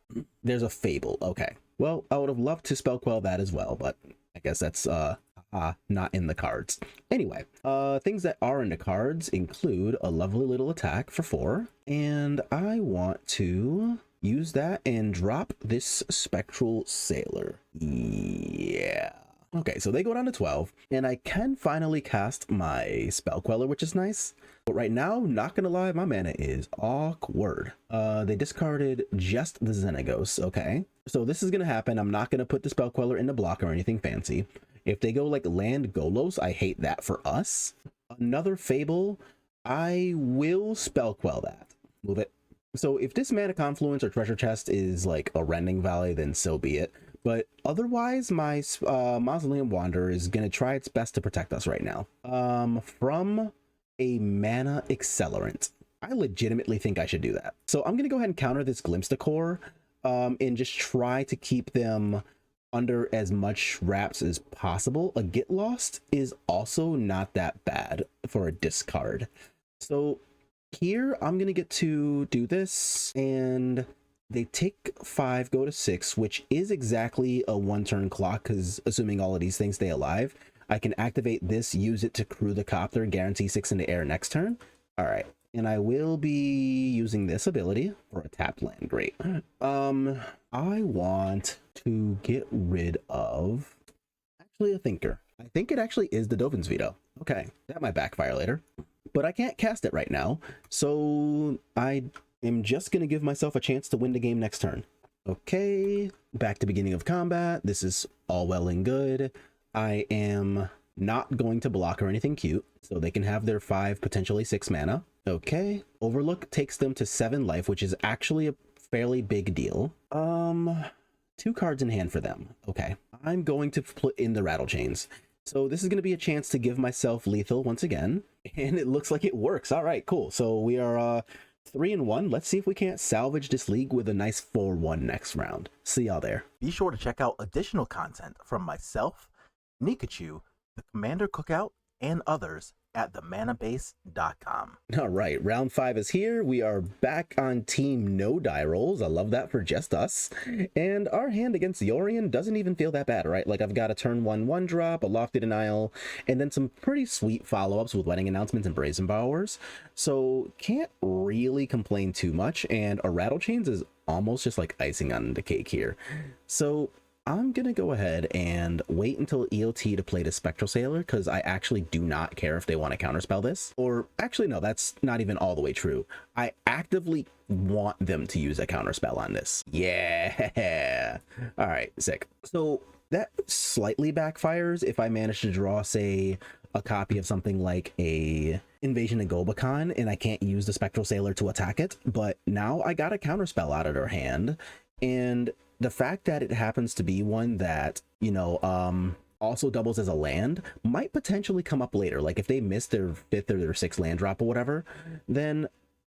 There's a Fable. Okay. Well, I would have loved to Spell Quell that as well, but I guess that's not in the cards. Anyway, things that are in the cards include a lovely little attack for 4, and I want to use that and drop this Spectral Sailor. Yeah. Okay, so they go down to 12, and I can finally cast my Spell Queller, which is nice. But right now, not gonna lie, my mana is awkward. They discarded just the Xenagos, okay. So this is gonna happen. I'm not gonna put the Spell Queller in the block or anything fancy. If they go like land Golos, I hate that for us. Another Fable, I will Spell Quell that. Move it. So if this Mana Confluence or Treasure Chest is like a Rending Valley, then so be it. But otherwise, my Mausoleum Wanderer is going to try its best to protect us right now. From a Mana Accelerant. I legitimately think I should do that. So I'm going to go ahead and counter this Glimpse the Core, and just try to keep them under as much wraps as possible. A Get Lost is also not that bad for a discard. So here I'm going to get to do this, and they take 5, go to 6, which is exactly a 1-turn clock, because assuming all of these things stay alive, I can activate this, use it to crew the Copter, guarantee 6 in the air next turn. All right, And I will be using this ability for a tapped land. Great. I want to get rid of actually a thinker. I think it actually is the Dovin's Veto. Okay, that might backfire later, but I can't cast it right now, so I am just gonna give myself a chance to win the game next turn. Okay, back to beginning of combat. This is all well and good. I am not going to block or anything cute, so they can have their 5, potentially 6 mana. Okay, Overlook takes them to 7 life, which is actually a fairly big deal. 2 cards in hand for them. Okay, I'm going to put in the Rattle Chains. So this is going to be a chance to give myself lethal once again, and it looks like it works. All right, cool. So we are 3-1. Let's see if we can't salvage this league with a nice 4-1 next round. See y'all there. Be sure to check out additional content from myself, Nikachu, the Commander Cookout, and others at themanabase.com. All right, round 5 is here. We are back on team no die rolls. I love that for just us. And our hand against Yorion doesn't even feel that bad, right? Like, I've got a turn 1 drop, a Lofty Denial, and then some pretty sweet follow-ups with Wedding Announcements and Brazen Bowers. So can't really complain too much, and a Rattle Chains is almost just like icing on the cake here. So I'm gonna go ahead and wait until EOT to play the Spectral Sailor, because I actually do not care if they want to counterspell this. Or actually, no, that's not even all the way true. I actively want them to use a counterspell on this. Yeah. All right, sick. So that slightly backfires if I manage to draw, say, a copy of something like a Invasion of Gobakhan, and I can't use the Spectral Sailor to attack it. But now I got a counterspell out of their hand, and the fact that it happens to be one that, you know, also doubles as a land might potentially come up later. Like if they miss their 5th or their 6th land drop or whatever, then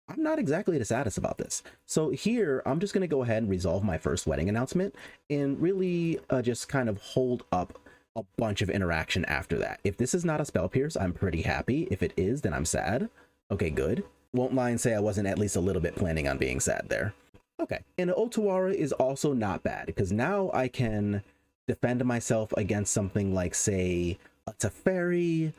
I'm not exactly the saddest about this. So here, I'm just going to go ahead and resolve my first Wedding Announcement and really just kind of hold up a bunch of interaction after that. If this is not a Spell Pierce, I'm pretty happy. If it is, then I'm sad. Okay, good. Won't lie and say I wasn't at least a little bit planning on being sad there. Okay, and Otawara is also not bad, because now I can defend myself against something like, say, a Teferi,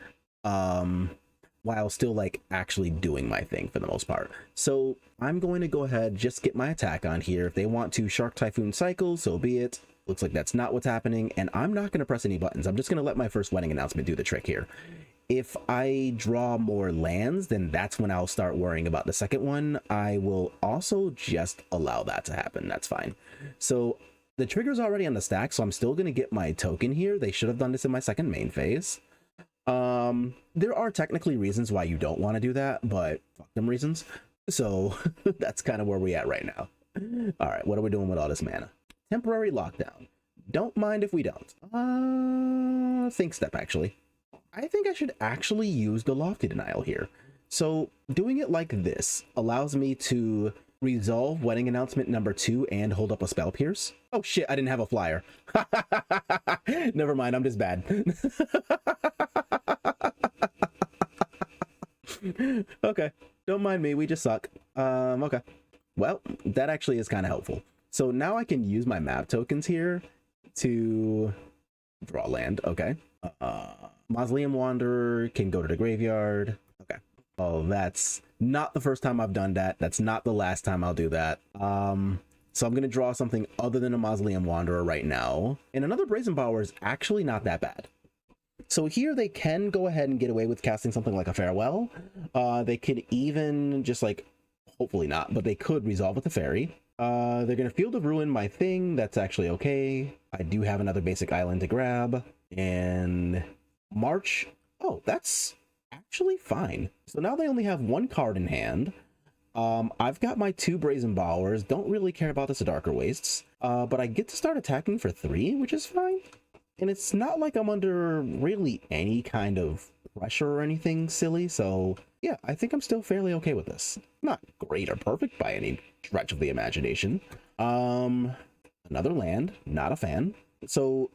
while still, like, actually doing my thing for the most part. So I'm going to go ahead, just get my attack on here. If they want to Shark Typhoon cycle, so be it. Looks like that's not what's happening, and I'm not going to press any buttons. I'm just going to let my first Wedding Announcement do the trick here. If I draw more lands, then that's when I'll start worrying about the second one. I will also just allow that to happen. That's fine. So the trigger's already on the stack, so I'm still going to get my token here. They should have done this in my second main phase. There are technically reasons why you don't want to do that, but fuck them reasons. So that's kind of where we're at right now. All right, what are we doing with all this mana? Temporary lockdown. Don't mind if we don't. Think step, actually. I think I should actually use the Lofty Denial here. So doing it like this allows me to resolve Wedding Announcement number 2 and hold up a Spell Pierce. Oh shit, I didn't have a flyer. Never mind, I'm just bad. Okay, don't mind me, we just suck. Okay. Well, that actually is kind of helpful. So now I can use my map tokens here to draw land. Okay. Mausoleum Wanderer can go to the graveyard. Okay. Oh, that's not the first time I've done that. That's not the last time I'll do that. So I'm going to draw something other than a Mausoleum Wanderer right now. And another Brazen Bower is actually not that bad. So here they can go ahead and get away with casting something like a Farewell. They could even just like, hopefully not, but they could resolve with a Fairy. They're going to Field of Ruin my thing. That's actually okay. I do have another basic island to grab. And March. Oh, that's actually fine. So now they only have 1 card in hand. I've got my 2 Brazen Bowers. Don't really care about this Darker Wastes. But I get to start attacking for 3, which is fine. And it's not like I'm under really any kind of pressure or anything silly. So yeah, I think I'm still fairly okay with this. Not great or perfect by any stretch of the imagination. Another land, not a fan. So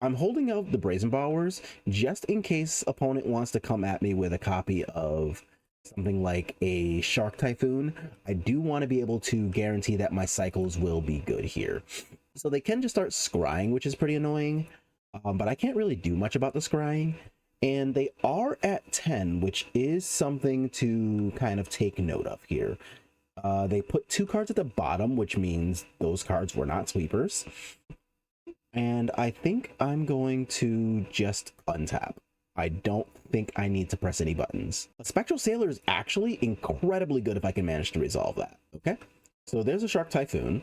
I'm holding out the Brazen Bowers just in case opponent wants to come at me with a copy of something like a Shark Typhoon. I do want to be able to guarantee that my cycles will be good here. So they can just start scrying, which is pretty annoying. But I can't really do much about the scrying. And they are at 10, which is something to kind of take note of here. They put 2 cards at the bottom, which means those cards were not sweepers. And I think I'm going to just untap. I don't think I need to press any buttons. A Spectral Sailor is actually incredibly good if I can manage to resolve that. Okay, so there's a Shark Typhoon.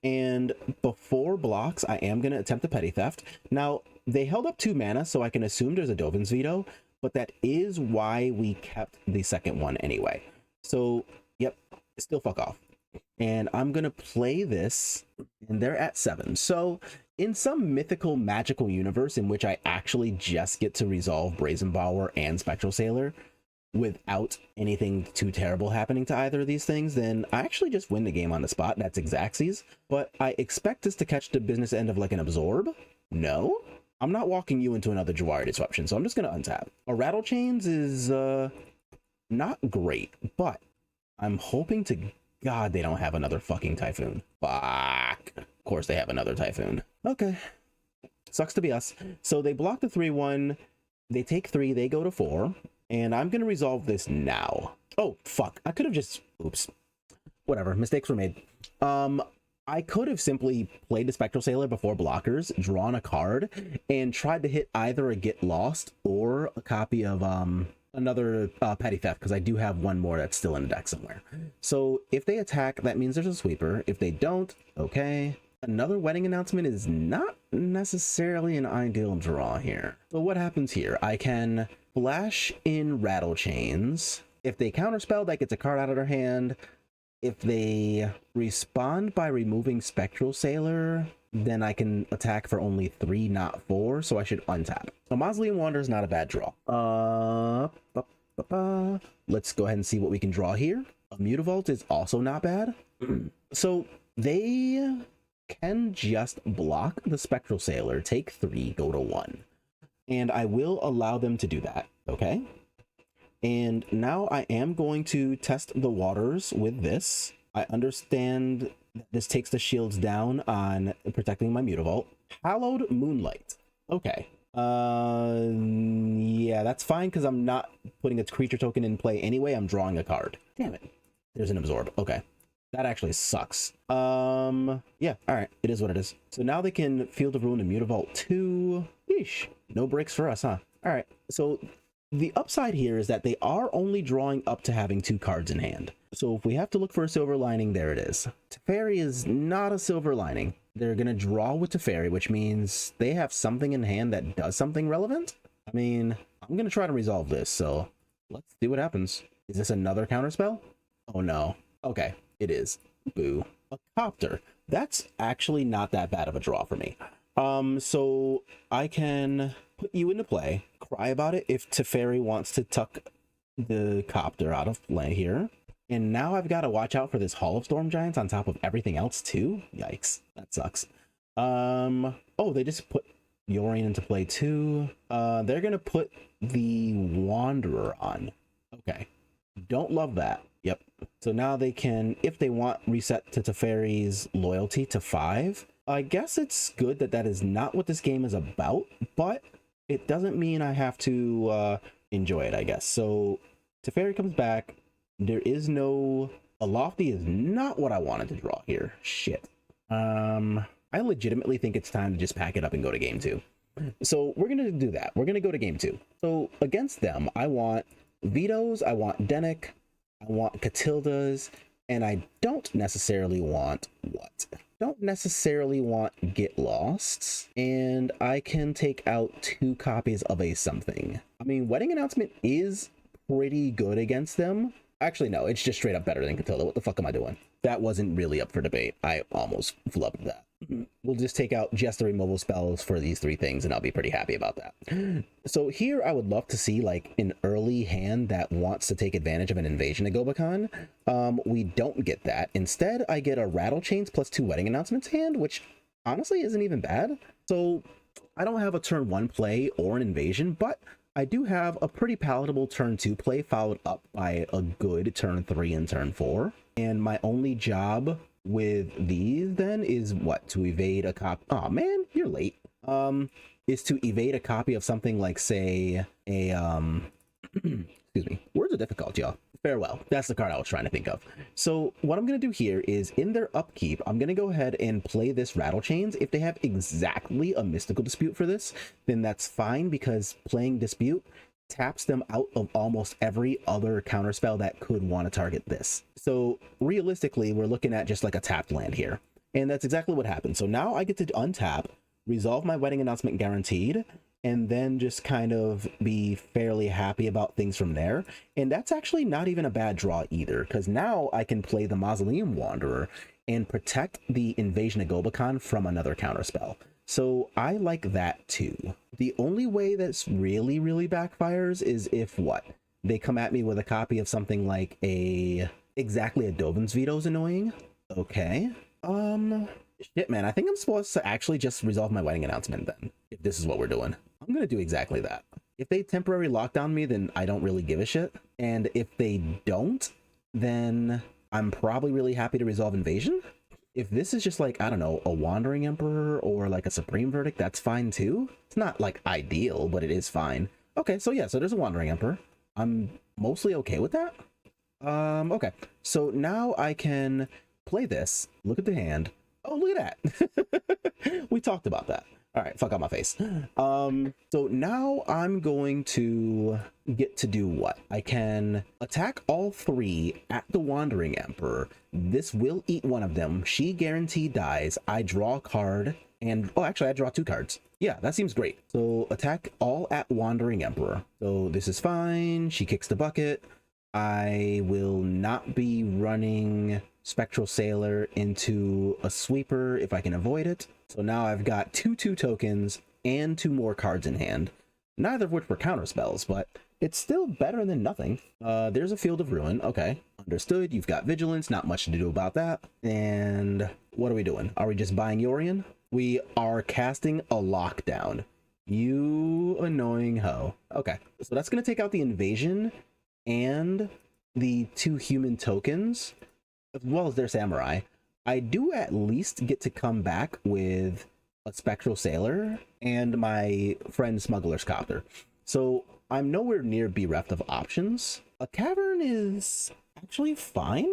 And before blocks, I am going to attempt a Petty Theft. Now, they held up 2 mana, so I can assume there's a Dovin's Veto, but that is why we kept the second one anyway. So, yep, still fuck off. And I'm going to play this, and they're at 7. So, in some mythical, magical universe in which I actually just get to resolve Brazen Bower and Spectral Sailor without anything too terrible happening to either of these things, then I actually just win the game on the spot. That's Xaxes. But I expect this to catch the business end of like an Absorb. No, I'm not walking you into another Jawari Disruption, so I'm just going to untap. A Rattle Chains is not great, but I'm hoping to God they don't have another fucking Typhoon. Fuck. Of course they have another Typhoon. Okay. Sucks to be us. So they block the 3/1. They take 3. They go to 4. And I'm going to resolve this now. Oh, fuck. I could have just... Oops. Whatever. Mistakes were made. I could have simply played the Spectral Sailor before blockers, drawn a card, and tried to hit either a Get Lost or a copy of another Petty Theft, because I do have one more that's still in the deck somewhere. So if they attack, that means there's a sweeper. If they don't, okay. Another Wedding Announcement is not necessarily an ideal draw here. So what happens here? I can flash in Rattle Chains. If they counterspell, that gets a card out of their hand. If they respond by removing Spectral Sailor, then I can attack for only 3, not 4, so I should untap. So Mausoleum Wanderer is not a bad draw. Let's go ahead and see what we can draw here. A Mutavault is also not bad. So they can just block the Spectral Sailor, take 3, go to 1. And I will allow them to do that, okay? And now I am going to test the waters with this. I understand this takes the shields down on protecting my Mutavault. Hallowed Moonlight. Okay. Yeah, that's fine because I'm not putting a creature token in play anyway. I'm drawing a card. Damn it. There's an Absorb. Okay. That actually sucks. Yeah, all right. It is what it is. So now they can Field of Ruin and Mutavault 2. Yeesh. No breaks for us, huh? All right. So the upside here is that they are only drawing up to having 2 cards in hand. So if we have to look for a silver lining, there it is. Teferi is not a silver lining. They're going to draw with Teferi, which means they have something in hand that does something relevant. I mean, I'm going to try to resolve this, so let's see what happens. Is this another counterspell? Oh no. Okay, it is. Boo. A Copter. That's actually not that bad of a draw for me. So I can put you into play, cry about it if Teferi wants to tuck the Copter out of play here. And now I've got to watch out for this Hall of Storm Giants on top of everything else too. Yikes, that sucks. Oh, they just put Yorion into play too. They're gonna put the Wanderer on. Okay, don't love that. Yep. So now they can, if they want, reset to Teferi's loyalty to 5. I guess it's good that that is not what this game is about, but it doesn't mean I have to enjoy it, I guess. So Teferi comes back. There is no... A Lofty is not what I wanted to draw here. Shit. I legitimately think it's time to just pack it up and go to game 2. So we're going to do that. We're going to go to game 2. So against them, I want Vetoes, I want Denick, I want Catildas, and I don't necessarily want what? Don't necessarily want Get Lost, and I can take out 2 copies of a something. I mean, Wedding Announcement is pretty good against them. Actually, no, it's just straight up better than Catilda. What the fuck am I doing? That wasn't really up for debate. I almost flubbed that. We'll just take out just the removal spells for these 3 things, and I'll be pretty happy about that. So here, I would love to see like an early hand that wants to take advantage of an invasion of Gobakhan. We don't get that. Instead, I get a Rattle Chains plus 2 Wedding Announcements hand, which honestly isn't even bad. So I don't have a turn 1 play or an invasion, but I do have a pretty palatable turn 2 play followed up by a good turn 3 and turn 4. And my only job with these then is what? To evade a cop. Oh man, you're late. is to evade a copy of something like, say, a excuse me, words are difficult, y'all. Farewell, that's the card I was trying to think of. So what I'm going to do here is, in their upkeep, I'm going to go ahead and play this Rattle Chains. If they have exactly a Mystical Dispute for this, then that's fine, because playing Dispute taps them out of almost every other counterspell that could want to target this. So realistically, we're looking at just like a tapped land here. And that's exactly what happened. So now I get to untap, resolve my Wedding Announcement Guaranteed, and then just kind of be fairly happy about things from there. And that's actually not even a bad draw either, because now I can play the Mausoleum Wanderer and protect the Invasion of Gobakhan from another counterspell. So I like that too. The only way that's really backfires is if they come at me with a copy of something like exactly a Dovin's Veto is annoying. Okay. Shit, man, I think I'm supposed to actually just resolve my Wedding Announcement then, if this is what we're doing. I'm gonna do exactly that. If they temporary lockdown me, then I don't really give a shit. And if they don't, then I'm probably really happy to resolve Invasion. If this is just like, I don't know, a Wandering Emperor or like a Supreme Verdict, that's fine too. It's not like ideal, but it is fine. Okay, so yeah, so there's a Wandering Emperor. I'm mostly okay with that. Okay, so now I can play this, look at the hand. Oh, look at that. We talked about that. All right, fuck out my face. So now I'm going to get to do what? I can attack all three at the Wandering Emperor. This will eat one of them. She guaranteed dies. I draw a card, and oh, actually, I draw 2 cards. Yeah, that seems great. So attack all at Wandering Emperor. So this is fine. She kicks the bucket. I will not be running Spectral Sailor into a sweeper if I can avoid it. So now I've got 2/2 tokens and 2 more cards in hand, neither of which were counter spells, but it's still better than nothing. There's a Field of Ruin. Okay, understood. You've got Vigilance, not much to do about that. And what are we doing? Are we just buying Yorion? We are casting a Lockdown. You annoying hoe. Okay, so that's going to take out the Invasion and the 2 human tokens, as well as their Samurai. I do at least get to come back with a Spectral Sailor and my friend Smuggler's Copter. So I'm nowhere near bereft of options. A Cavern is actually fine,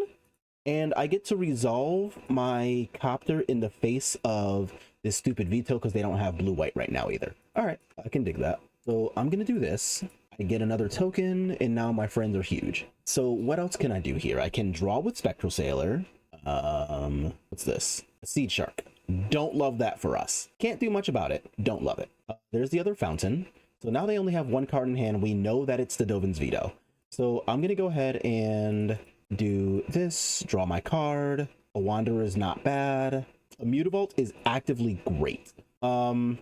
and I get to resolve my Copter in the face of this stupid veto because they don't have blue-white right now either. All right, I can dig that. So I'm going to do this. I get another token, and now my friends are huge. So what else can I do here? I can draw with Spectral Sailor. What's this? A Seed Shark. Don't love that for us. Can't do much about it. Don't love it. There's the other fountain. So now they only have 1 card in hand. We know that it's the Dovin's Veto. So I'm going to go ahead and do this. Draw my card. A Wanderer is not bad. A Mutavault is actively great. And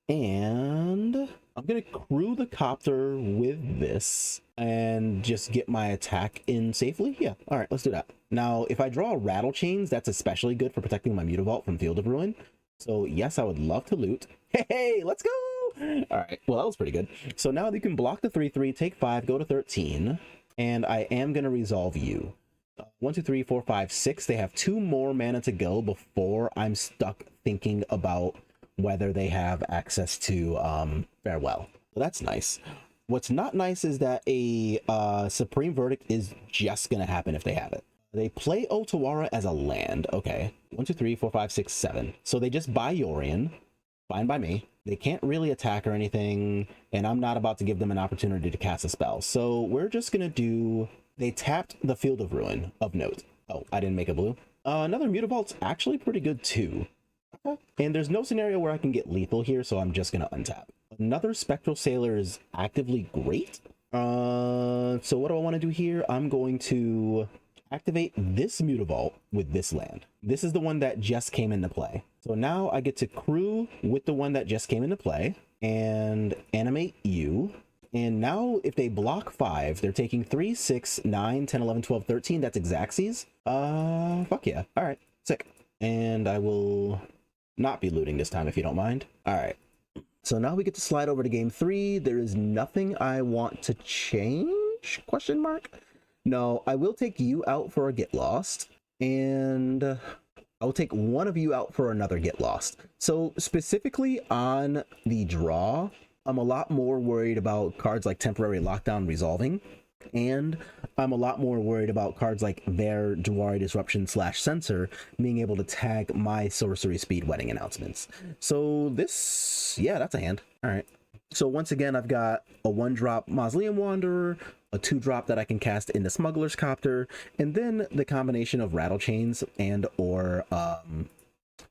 I'm going to crew the Copter with this and just get my attack in safely. Yeah, all right, let's do that. Now, if I draw Rattle Chains, that's especially good for protecting my Mutavault from Field of Ruin. So yes, I would love to loot. Hey, let's go! All right, well, that was pretty good. So now you can block the 3/3, take 5, go to 13, and I am going to resolve you. 1, 2, 3, 4, 5, 6. They have 2 more mana to go before I'm stuck thinking about whether they have access to Farewell. So that's nice. What's not nice is that a Supreme Verdict is just going to happen if they have it. They play Otawara as a land. Okay. 1, 2, 3, 4, 5, 6, 7. So they just buy Yorion. Fine by me. They can't really attack or anything, and I'm not about to give them an opportunity to cast a spell. So we're just going to do... They tapped the Field of Ruin of note. Oh, I didn't make a blue. Another Mutavault's actually pretty good too. Okay. And there's no scenario where I can get lethal here, so I'm just going to untap. Another Spectral Sailor is actively great. So what do I want to do here? I'm going to activate this Mutavault with this land. This is the one that just came into play. So now I get to crew with the one that just came into play and animate you. And now if they block 5, they're taking 3, 6, 9, 10, 11, 12, 13. That's Xaxes. Fuck yeah. All right, sick. And I will not be looting this time if you don't mind. All right. So now we get to slide over to game 3. There is nothing I want to change? Question mark. No, I will take you out for a Get Lost. And I'll take one of you out for another Get Lost. So specifically on the draw, I'm a lot more worried about cards like Temporary Lockdown resolving, and I'm a lot more worried about cards like their Jawari Disruption / Censor being able to tag my Sorcery Speed Wedding announcements. So this, yeah, that's a hand. All right. So once again, I've got a 1-drop Mausoleum Wanderer, a 2-drop that I can cast into Smuggler's Copter, and then the combination of Rattle Chains and or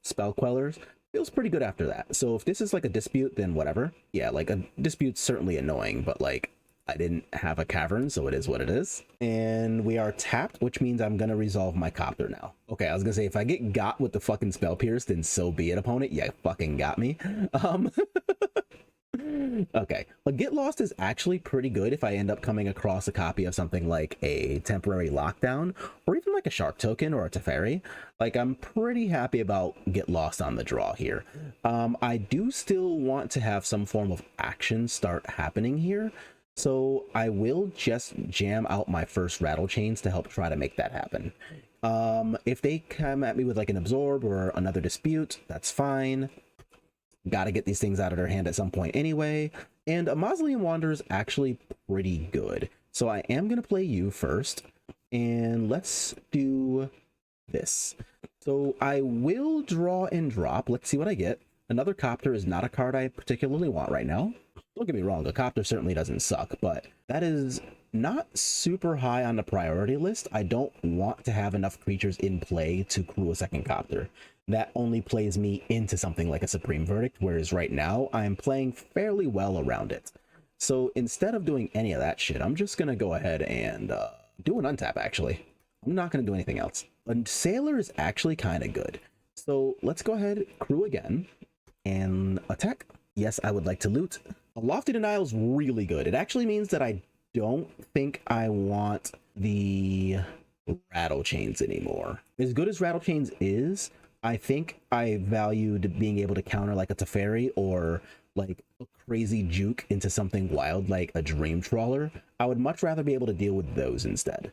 Spell Quellers feels pretty good after that. So if this is like a Dispute, then whatever. Yeah, like a Dispute's certainly annoying, but like I didn't have a Cavern, so it is what it is. And we are tapped, which means I'm gonna resolve my Copter now. Okay, I was gonna say, if I get got with the fucking Spell Pierce, then so be it, opponent. Yeah, fucking got me. Okay, but Get Lost is actually pretty good if I end up coming across a copy of something like a Temporary Lockdown, or even like a Shark Token or a Teferi. Like, I'm pretty happy about Get Lost on the draw here. I do still want to have some form of action start happening here, so I will just jam out my first Rattle Chains to help try to make that happen. If they come at me with like an Absorb or another Dispute, that's fine. Got to get these things out of their hand at some point anyway. And a Mausoleum Wanderer is actually pretty good. So I am going to play you first. And let's do this. So I will draw and drop. Let's see what I get. Another Copter is not a card I particularly want right now. Don't get me wrong, the Copter certainly doesn't suck, but that is not super high on the priority list. I don't want to have enough creatures in play to crew a second Copter. That only plays me into something like a Supreme Verdict, whereas right now I'm playing fairly well around it. So instead of doing any of that shit, I'm just going to go ahead and do an untap, actually. I'm not going to do anything else. A Sailor is actually kind of good. So let's go ahead, crew again, and attack. Yes, I would like to loot. A Lofty Denial is really good. It actually means that I don't think I want the Rattle Chains anymore. As good as Rattle Chains is, I think I valued being able to counter like a Teferi or like a crazy juke into something wild like a Dream Trawler. I would much rather be able to deal with those instead.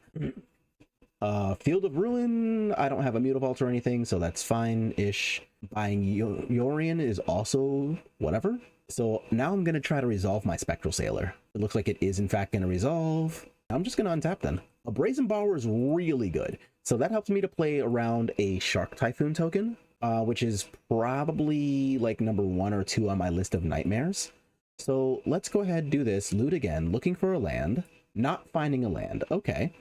Field of Ruin, I don't have a Mutavault or anything, so that's fine-ish. Buying Yorion is also whatever. So now I'm going to try to resolve my Spectral Sailor. It looks like it is in fact going to resolve. I'm just going to untap then. A Brazen Borrower is really good. So that helps me to play around a Shark Typhoon token, which is probably like number 1 or 2 on my list of nightmares. So let's go ahead and do this. Loot again, looking for a land, not finding a land. Okay.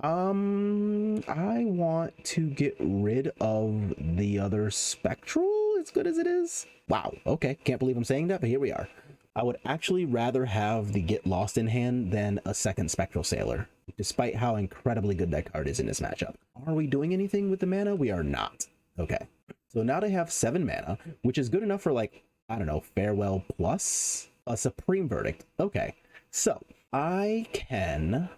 I want to get rid of the other Spectral, as good as it is. Wow, okay, can't believe I'm saying that, but here we are. I would actually rather have the Get Lost in hand than a second Spectral Sailor, despite how incredibly good that card is in this matchup. Are we doing anything with the mana? We are not. Okay, so now they have 7 mana, which is good enough for, like, I don't know, Farewell plus a Supreme Verdict. Okay, so I can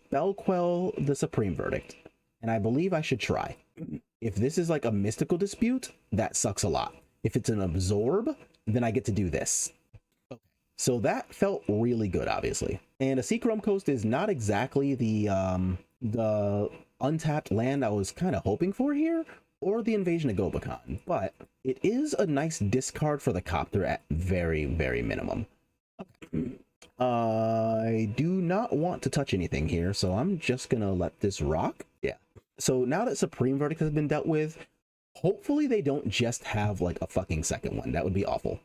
Spell Quell the Supreme Verdict, and I believe I should try. If this is like a Mystical Dispute, that sucks a lot. If it's an Absorb, then I get to do this. Okay. So that felt really good, obviously. And a Seachrome Coast is not exactly the untapped land I was kind of hoping for here, or the Invasion of Gobakhan, but it is a nice discard for the Copter at very, very minimum. Okay. I do not want to touch anything here, so I'm just gonna let this rock. Yeah. So now that Supreme Verdict has been dealt with, hopefully they don't just have like a fucking second one. That would be awful.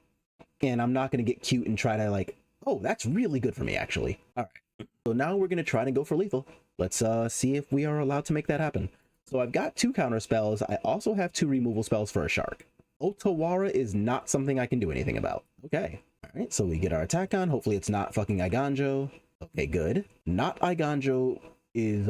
And I'm not gonna get cute and try to like, oh, that's really good for me, actually. All right. So now we're gonna try to go for lethal. Let's see if we are allowed to make that happen. So I've got 2 counter spells. I also have 2 removal spells for a shark. Otawara is not something I can do anything about. Okay. All right, so we get our attack on. Hopefully it's not fucking Iganjo. Okay, good. Not Iganjo is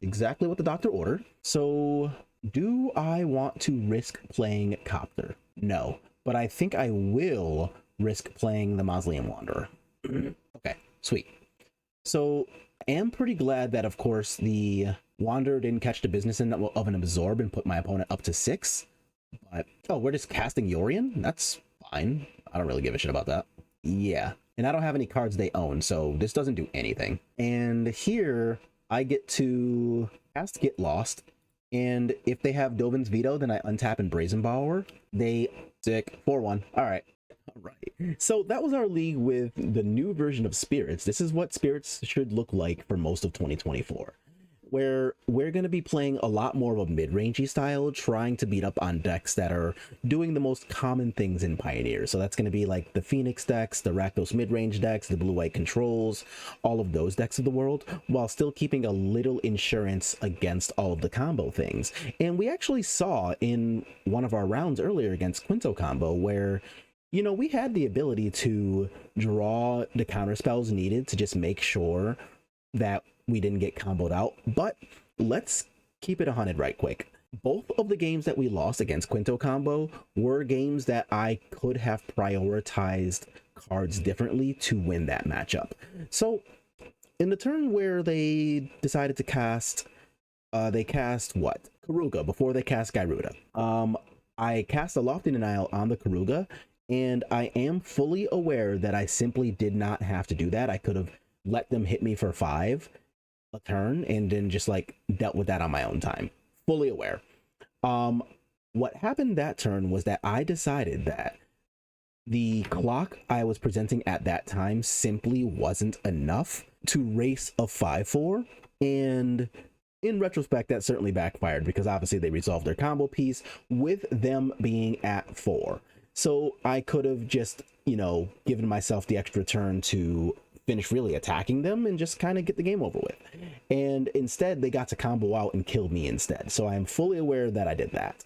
exactly what the doctor ordered. So do I want to risk playing Copter? No, but I think I will risk playing the Mausoleum Wanderer. Okay, sweet. So I am pretty glad that, of course, the Wanderer didn't catch the business end of an Absorb and put my opponent up to 6. But, oh, we're just casting Yorion? That's fine. I don't really give a shit about that. Yeah. And I don't have any cards they own, so this doesn't do anything. And here, I get to cast Get Lost And if they have Dovin's Veto, then I untap and Brazen Borrower. They stick 4-1. All right. All right. So that was our league with the new version of Spirits. This is what Spirits should look like for most of 2024. Where we're going to be playing a lot more of a mid-rangey style, trying to beat up on decks that are doing the most common things in Pioneer. So that's going to be like the Phoenix decks, the Rakdos mid-range decks, the blue-white controls, all of those decks of the world, while still keeping a little insurance against all of the combo things. And we actually saw in one of our rounds earlier against Quinto combo where, you know, we had the ability to draw the counter spells needed to just make sure that we didn't get comboed out. But let's keep it 100 right quick. Both of the games that we lost against Quinto combo were games that I could have prioritized cards differently to win that matchup. So in the turn where they decided to cast, they cast what? Karuga before they cast Gyruda. I cast a Lofty Denial on the Karuga, and I am fully aware that I simply did not have to do that. I could have let them hit me for 5 a turn and then just like dealt with that on my own time. Fully aware. What happened that turn was that I decided that the clock I was presenting at that time simply wasn't enough to race a 5-4, and in retrospect that certainly backfired because obviously they resolved their combo piece with them being at 4. So I could have just, you know, given myself the extra turn to finish really attacking them and just kind of get the game over with. And instead, they got to combo out and kill me instead. So I am fully aware that I did that.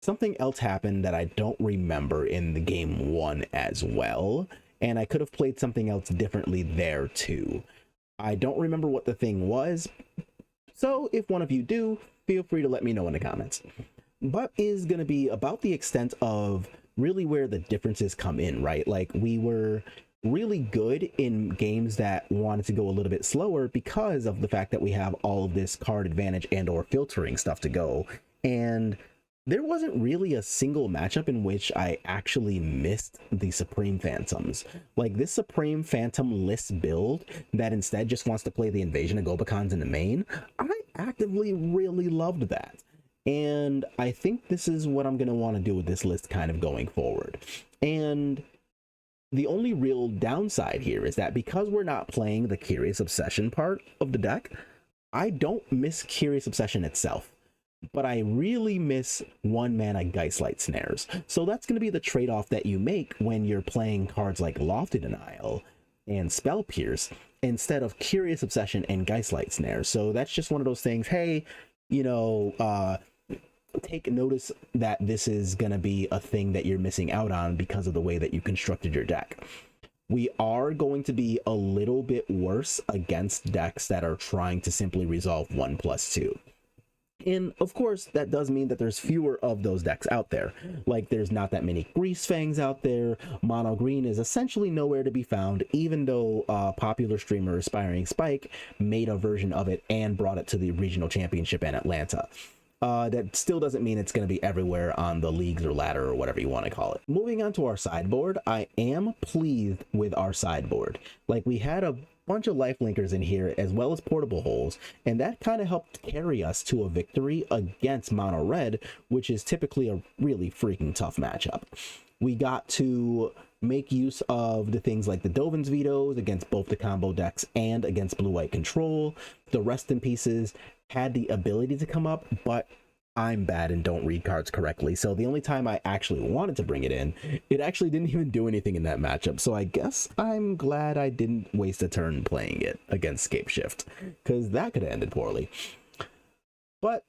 Something else happened that I don't remember in the game 1 as well. And I could have played something else differently there too. I don't remember what the thing was. So if one of you do, feel free to let me know in the comments. But is going to be about the extent of really where the differences come in, right? Like we were really good in games that wanted to go a little bit slower because of the fact that we have all of this card advantage and or filtering stuff to go. And there wasn't really a single matchup in which I actually missed the Supreme Phantoms. Like this Supreme Phantom list build that instead just wants to play the Invasion of Gobakons in the main, I actively really loved that. And I think this is what I'm going to want to do with this list kind of going forward. And the only real downside here is that because we're not playing the Curious Obsession part of the deck, I don't miss Curious Obsession itself, but I really miss 1-mana Geistlight Snares. So that's going to be the trade-off that you make when you're playing cards like Lofty Denial and Spell Pierce instead of Curious Obsession and Geistlight Snares. So that's just one of those things, hey, you know, take notice that this is going to be a thing that you're missing out on because of the way that you constructed your deck. We are going to be a little bit worse against decks that are trying to simply resolve 1+2. And of course, that does mean that there's fewer of those decks out there. Like there's not that many Grease Fangs out there. Mono Green is essentially nowhere to be found, even though popular streamer Aspiring Spike made a version of it and brought it to the regional championship in Atlanta. That still doesn't mean it's going to be everywhere on the leagues or ladder or whatever you want to call it. Moving on to our sideboard, I am pleased with our sideboard. Like we had a bunch of lifelinkers in here as well as portable holes, and that kind of helped carry us to a victory against mono red, which is typically a really freaking tough matchup. We got to make use of the things like the Dovin's Vetoes against both the combo decks and against blue-white control. The Rest in Pieces had the ability to come up, but I'm bad and don't read cards correctly, so the only time I actually wanted to bring it in, it actually didn't even do anything in that matchup. So I guess I'm glad I didn't waste a turn playing it against Scapeshift, because that could have ended poorly. But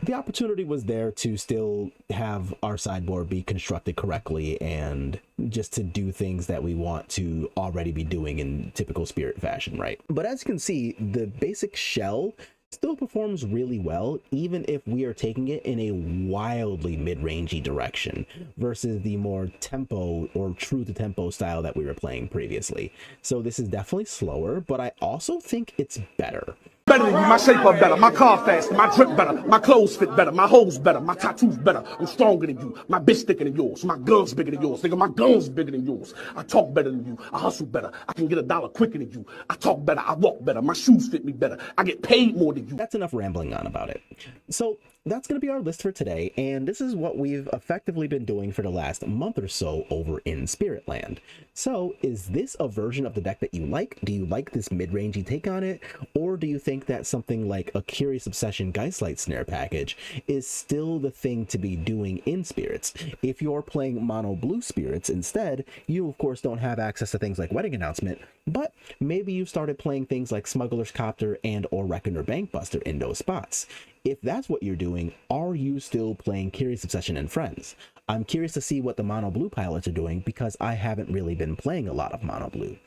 the opportunity was there to still have our sideboard be constructed correctly and just to do things that we want to already be doing in typical Spirit fashion, right? But as you can see, the basic shell still performs really well, even if we are taking it in a wildly mid-rangey direction versus the more tempo or true to tempo style that we were playing previously. So this is definitely slower, but I also think it's better. Better than you, my shape up better, my car faster, my drip better, my clothes fit better, my hoes better, my tattoos better, I'm stronger than you, my bitch thicker than yours, my guns bigger than yours, nigga, my guns bigger than yours, I talk better than you, I hustle better, I can get $1 quicker than you, I talk better, I walk better, my shoes fit me better, I get paid more than you. That's enough rambling on about it. So that's going to be our list for today, and this is what we've effectively been doing for the last month or so over in Spiritland. So is this a version of the deck that you like? Do you like this mid-rangey take on it? Or do you think that something like a Curious Obsession Geistlight Snare package is still the thing to be doing in Spirits? If you're playing mono blue Spirits instead, you of course don't have access to things like Wedding Announcement, but maybe you started playing things like Smuggler's Copter and or Reckoner Bankbuster in those spots. If that's what you're doing, are you still playing Curious Obsession and Friends? I'm curious to see what the mono blue pilots are doing because I haven't really been playing a lot of mono blue.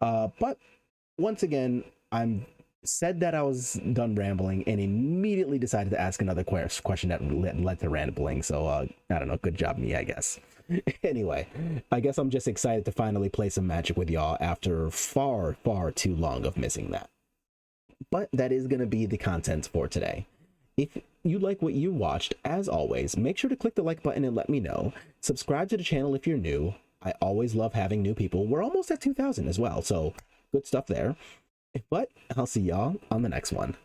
But once again, I'm said that I was done rambling and immediately decided to ask another question that led to rambling. So I don't know, good job me, I guess. Anyway, I guess I'm just excited to finally play some Magic with y'all after far too long of missing that. But that is going to be the content for today. If you like what you watched, as always, make sure to click the like button and let me know. Subscribe to the channel if you're new. I always love having new people. We're almost at 2,000 as well, so good stuff there. But I'll see y'all on the next one.